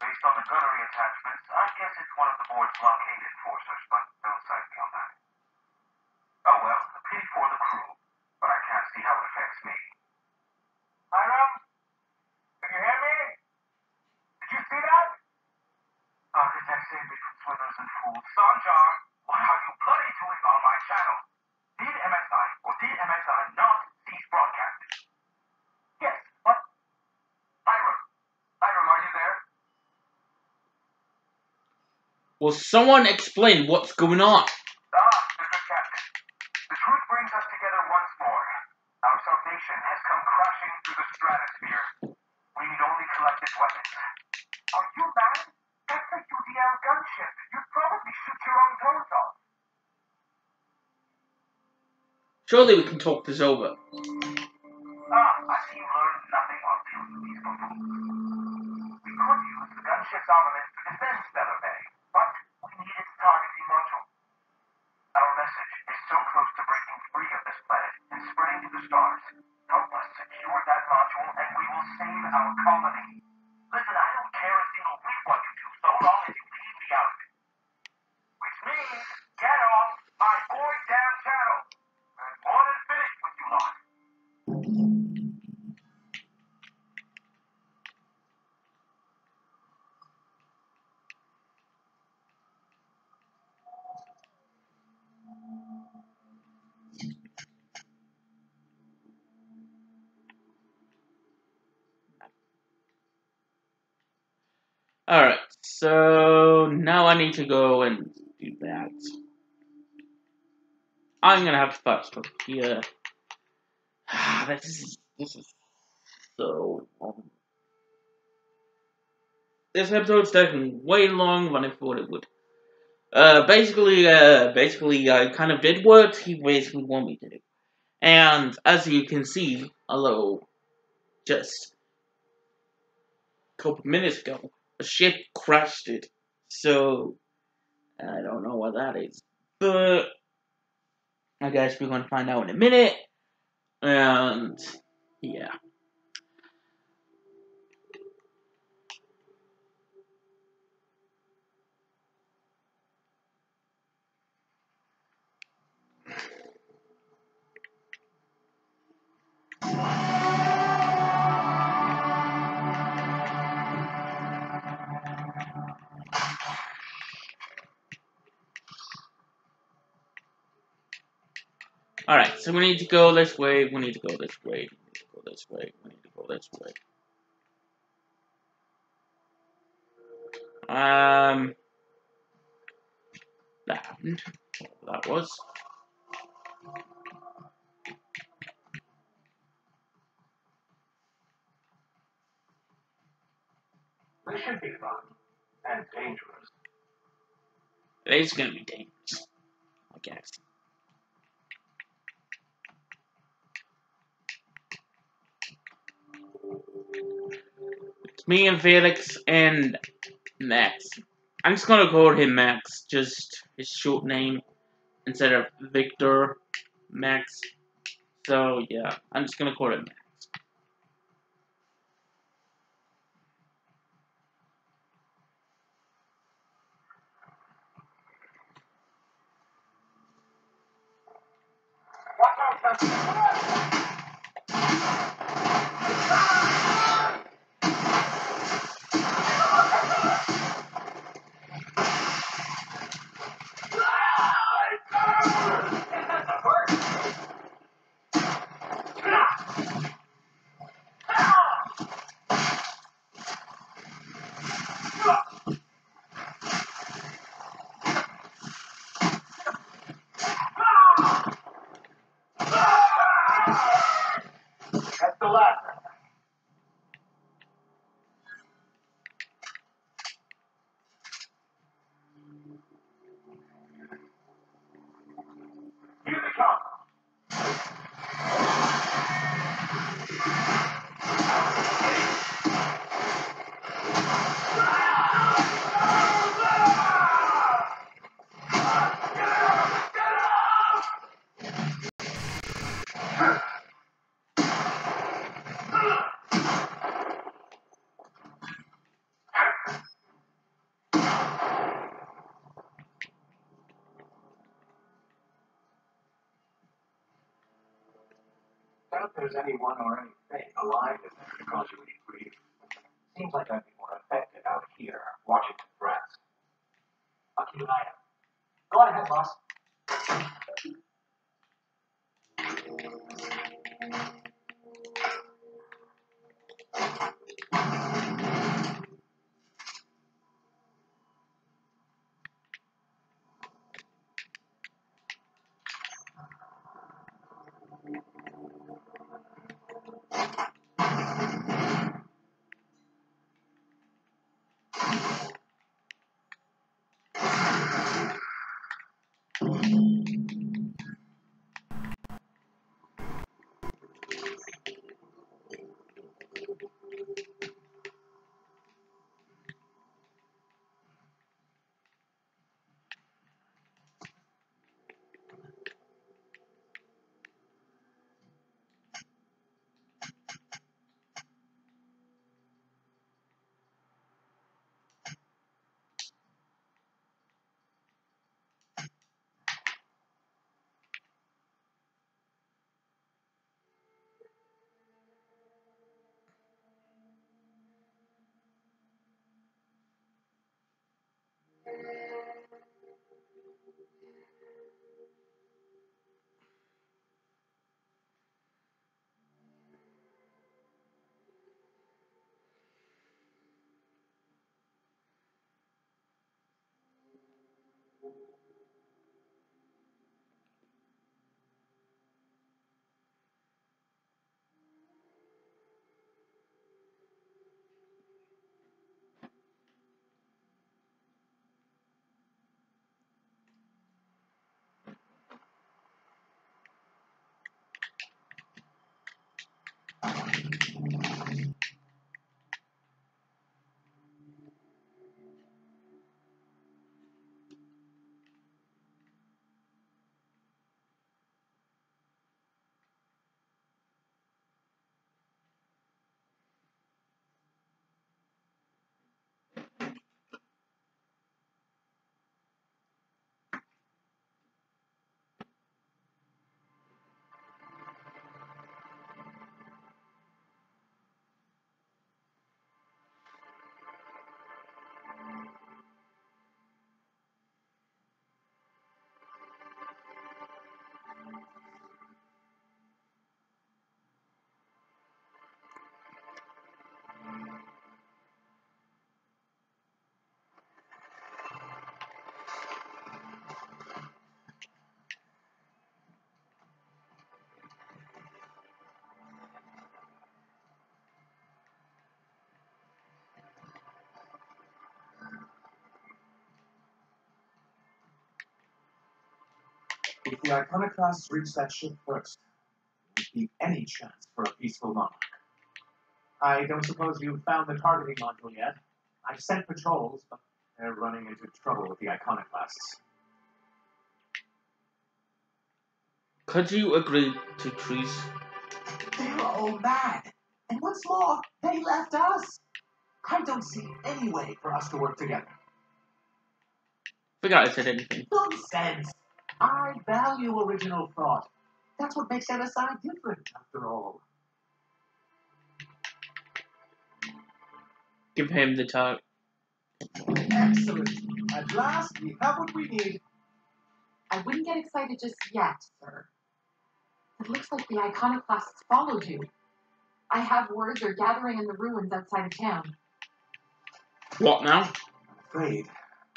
E: Based on the gunnery attachments, I guess it's one of the board's blockade enforcers, but don't cite me on that. Oh well, a pity for the crew, but I can't see how it affects me. Hiram? Can you hear me? Did you see that? Architect saved me from swindlers and fools. Sanjar, what are you bloody doing on my channel? Did MSI or did MSI not cease broadcasting? Yes, but
A: Will someone explain what's going on?
E: Ah, Mr. Captain. The truth brings us together once more. Our salvation has come crashing through the stratosphere. We need only collect its weapons. Are you mad? That's a UDL gunship. You'd probably shoot your own toes off.
A: Surely we can talk this over.
E: Ah, I see you learned nothing while dealing with these buffoons. We could use the gunship's armament to defend Stellar Bay, but we need its targeting module. Our message is so close to breaking free of this planet and spreading to the stars. Help us secure that module and we will save our colony. Listen, I don't care a single whit what you do, so long as you leave me out of it. Which means, get off my boy damn channel. I'm more than finished with you lot.
A: Alright, so now I need to go and do that. I'm gonna have to first go here. This is so long. This episode's taking way longer than I thought it would. Basically, I kind of did what he basically wanted me to do. And as you can see, although just a couple minutes ago, a ship crashed it. So, I don't know what that is. But, I guess we're gonna find out in a minute. And, yeah. Alright, so we need to go this way, we need to go this way, we need to go this way, we need to go this way. That happened. Whatever that was.
C: This should be fun and dangerous.
A: It's gonna be dangerous, I guess. It's me and Felix and Max. I'm just gonna call him Max, just his short name, instead of Victor Max. So yeah, I'm just gonna call him Max.
E: Watch out, That's the last. Here they come.
C: Doubt there's anyone or anything alive in there to cause you any grief. Seems like I'd be more affected out here, watching the threats. I'll keep an eye out. Go on ahead, boss.
B: If the iconoclasts reach that ship first, there won't be any chance for a peaceful monarch. I don't suppose you've found the targeting module yet. I've sent patrols, but they're running into trouble with the iconoclasts.
A: Could you agree to trees?
B: They're all mad. And what's more, they left us. I don't see any way for us to work together.
A: Forgot I said anything.
B: Nonsense! I value original thought. That's what makes NSI different, after all.
A: Give him the target.
B: Excellent. At last, we have what we need.
F: I wouldn't get excited just yet, sir. It looks like the iconoclasts followed you. I have word they're gathering in the ruins outside of town.
A: What now?
B: I'm afraid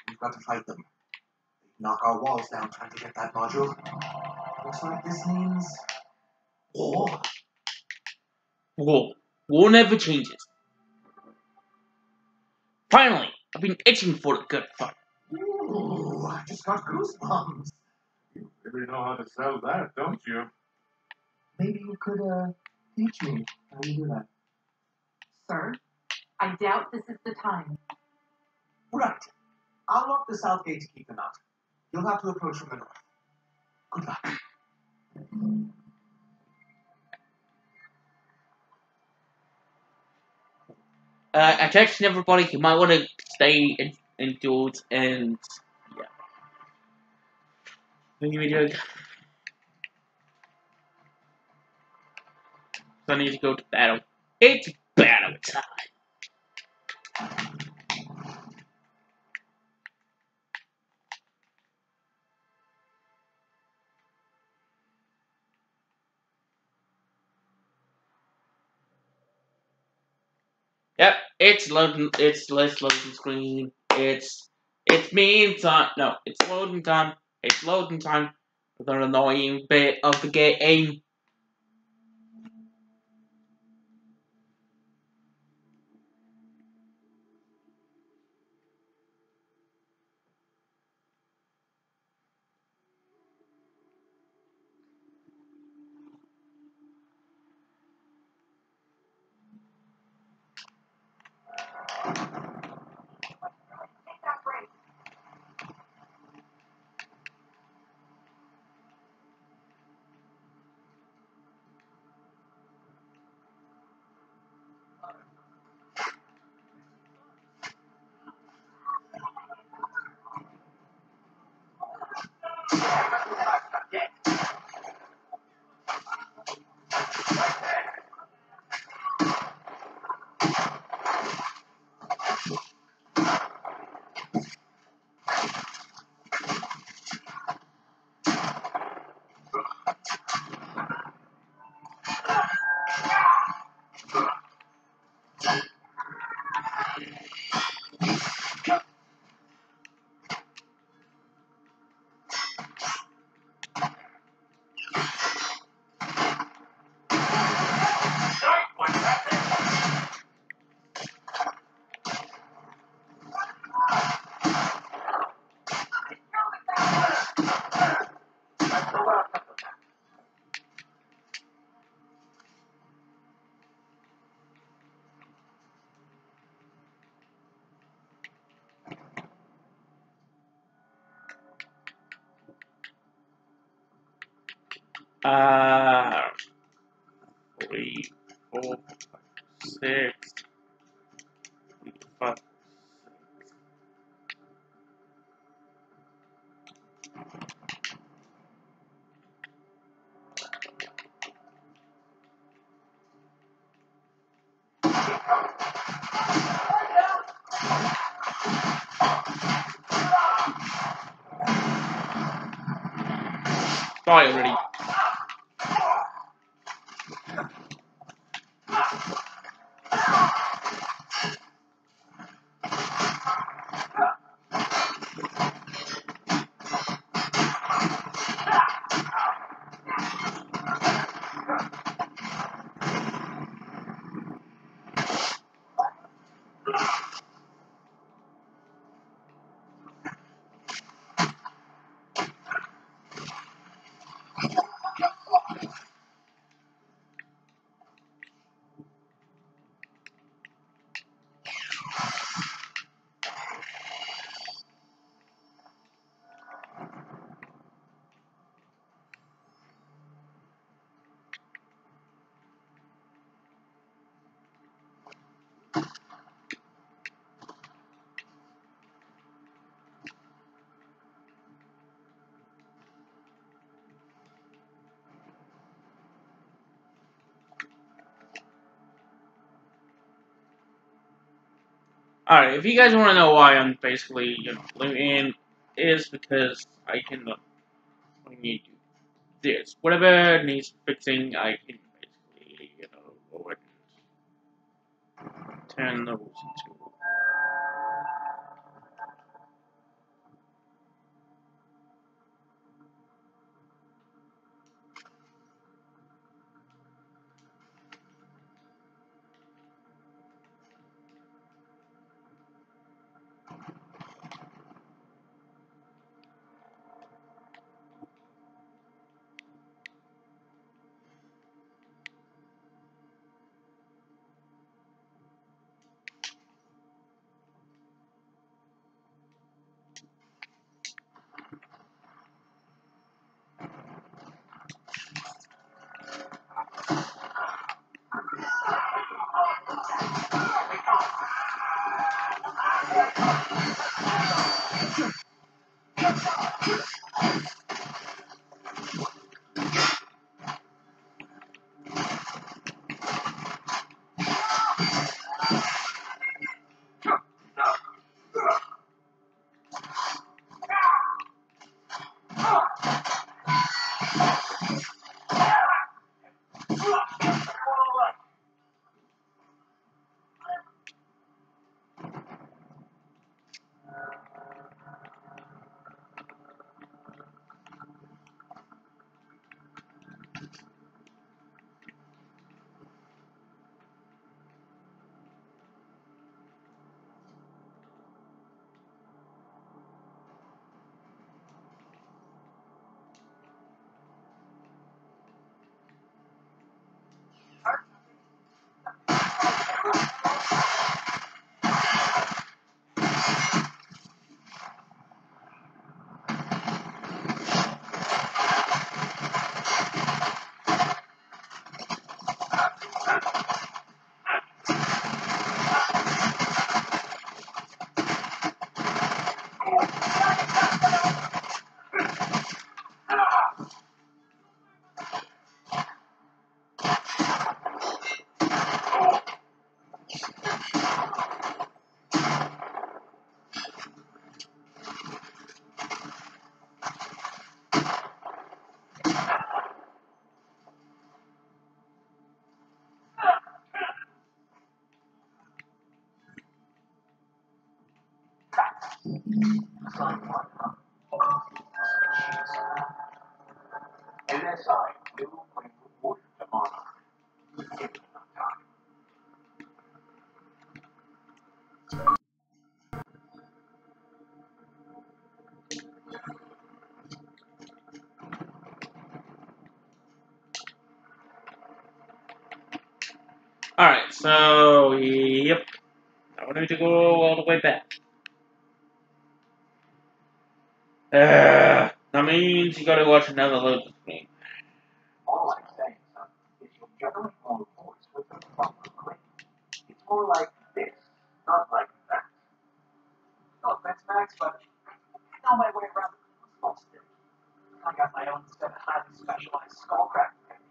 B: we've got to fight them. They knock our walls down trying to get that module. Looks like this means war.
A: War. War never changes. Finally, I've been itching for a good fight.
B: Ooh, I just got goosebumps. You really know how to sell that, don't you? Maybe you could, teach me how you do that.
F: Sir, I doubt this is the time.
B: Right. I'll lock the south gate to keep them out. You'll have to approach from the north. Good luck.
A: I texted everybody, you might want to stay indoors and, yeah. Video. So I need to go to battle. It's battle time. Yep, it's loading. It's loading screen. It's meantime. No, it's loading time. It's loading time. With an annoying bit of the game.
E: Take that break.
A: 3, 4, 6, 5. Die already. Alright, if you guys want to know why I'm basically, living, is because I can, need to do this. Whatever needs fixing, I can basically, go ahead and turn those into.
C: NSI, new Green Report to Monarch.
A: Alright, so, yep. Now we need to go all the way back. That means you gotta watch another load screen.
C: All I'm saying, son, is you'll generate more reports with the proper grade. It's more like this, not like that. No offense, Max, but I know my way around the small stick. I got my own set of highly specialized skullcrafting techniques.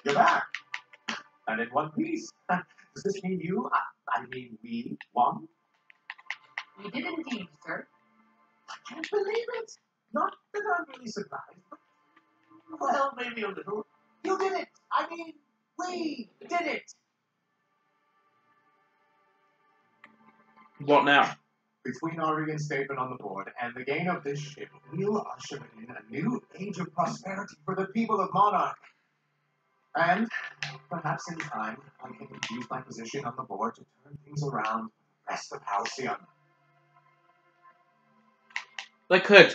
B: You're back. And in one piece. Does this mean you, I mean we, won?
F: We did indeed, sir.
B: I can't believe it. Not that I'm really surprised, but, well, maybe a little. You did it. I mean, we did it.
A: What now?
B: Between our reinstatement on the board and the gain of this ship, we'll usher in a new age of prosperity for the people of Monarch. And perhaps in time, I can use my position on the board to turn things around for the rest of Halcyon.
A: They could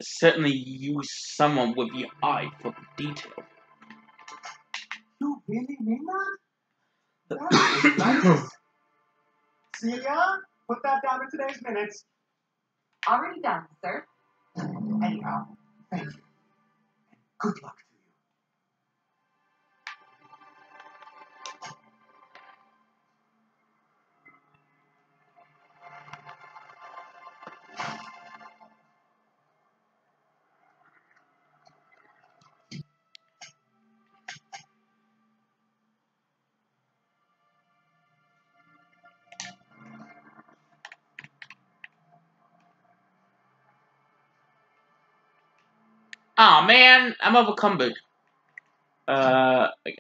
A: certainly use someone with the eye for the detail.
B: You really mean that? That is nice. Celia, put that down in today's minutes.
F: Already done, sir.
B: Anyhow, thank you. And good luck to you.
A: Ah, man, I'm overcumbered. Okay.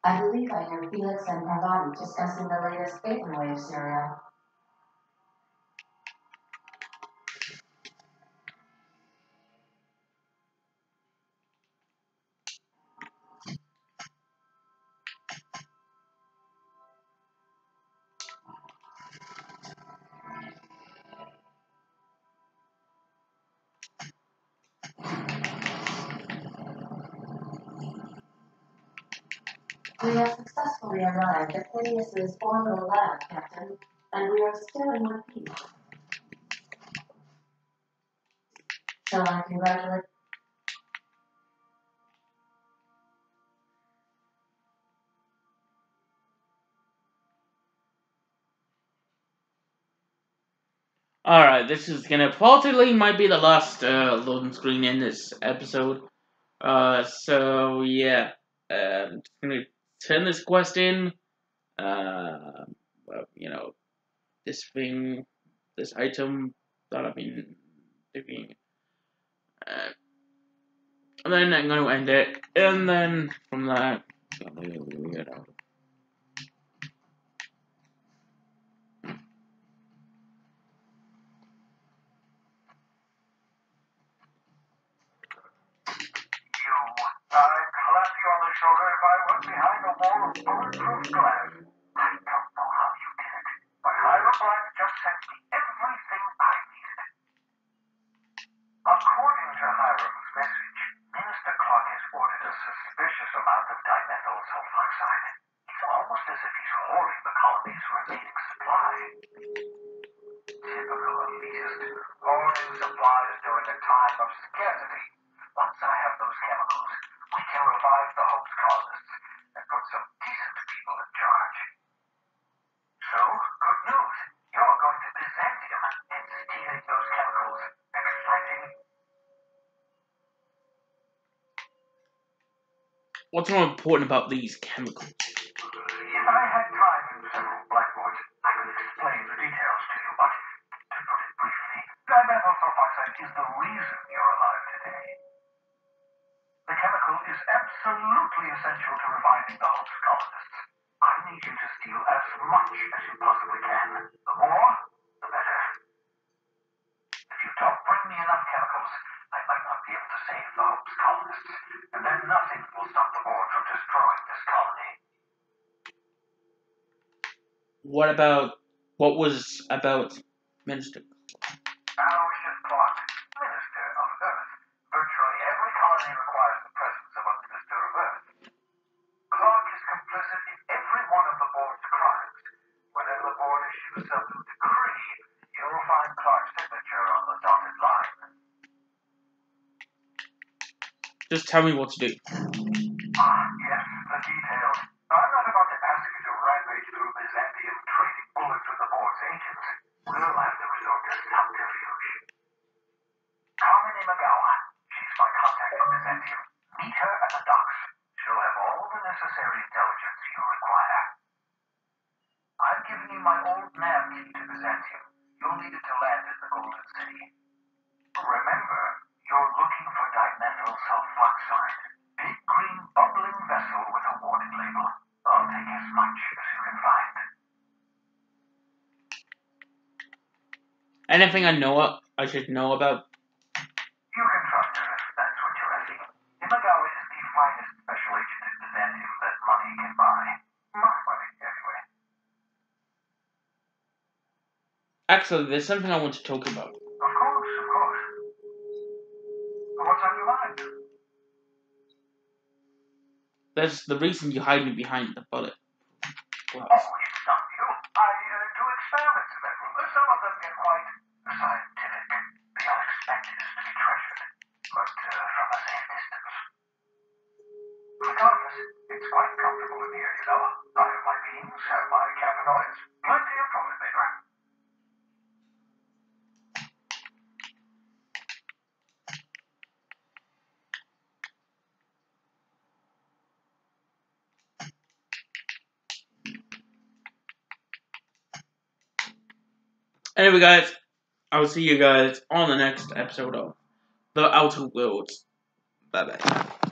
I: I believe I hear Felix and Parvati discussing the latest Vaporwave serial. We have successfully arrived at Phineas's orbital lab, Captain, and we are still in one piece. Shall I congratulate?
A: Alright, this is gonna possibly might be the last loading screen in this episode. So yeah. I'm just gonna turn this quest in. Well, you know, this thing, this item that I've been doing. And then I'm gonna end it, and then from that, you know.
E: I'd clap you on the shoulder if I was behind a wall of bulletproof glass. I don't know how you did it, but Hieroglyph just sent me everything I needed. According to Hiram's message, Minister Clark has ordered a suspicious amount of dimethyl sulfoxide. It's almost as if he's hoarding the colony's remaining supply. Typical elitist, hoarding supplies during a time of scarcity. Once I have those chemicals, we can revive the Hope's colonists and put some decent people in charge. So, good news. You're going to Byzantium and stealing those chemicals. Exciting.
A: What's more important about these chemicals?
E: If I had time in several blackboards, I could explain the details to you, but to put it briefly, dimethyl sulfoxide is the reason you're alive today. The chemical is absolutely essential to reviving the Hope's colonists. I need you to steal as much as you possibly can. The more, the better. If you don't bring me enough chemicals, I might not be able to save the Hope's colonists, and then nothing will stop the board from destroying this colony.
A: What was about Minister?
E: Aloysius Clark, Minister of Earth. Virtually every colony requires the presence of a Minister of Earth. Clark is complicit in every one of the board's crimes. Whenever the board issues some decree, you'll find Clark's signature on the dotted line.
A: Just tell me what to do.
E: Yes, the details. I'm not about to ask you to rampage through Byzantium trading bullets with the board's agents. We'll have to resort to subterfuge. Carmen Imagawa. She's my contact in Byzantium. Meet her at the docks. She'll have all the necessary intelligence you require. I've given you my old nav key to Byzantium. You'll need it to land in the Golden City. Remember, you're looking for dimethyl sulfoxide. Big green bubbling vessel with a warning label. I'll take as much as you can find.
A: Anything I should know about?
E: You can trust her if that's what you're asking. Imagawa is the finest special agent in Byzantium that money can buy. My money, anyway.
A: Actually, there's something I want to talk about.
E: Of course, of course. What's on your mind?
A: That's the reason you hide me behind the bullet. Well,
E: Oh, it's not you. I do experiments in that room. Some of them get quite scientific. The unexpected is to be treasured, but from a safe distance. Regardless, it's quite comfortable in here, you know. I have my beans, have my cannabinoids, plenty of toilet paper.
A: anyway, guys, I'll see you guys on the next episode of The Outer Worlds. Bye bye.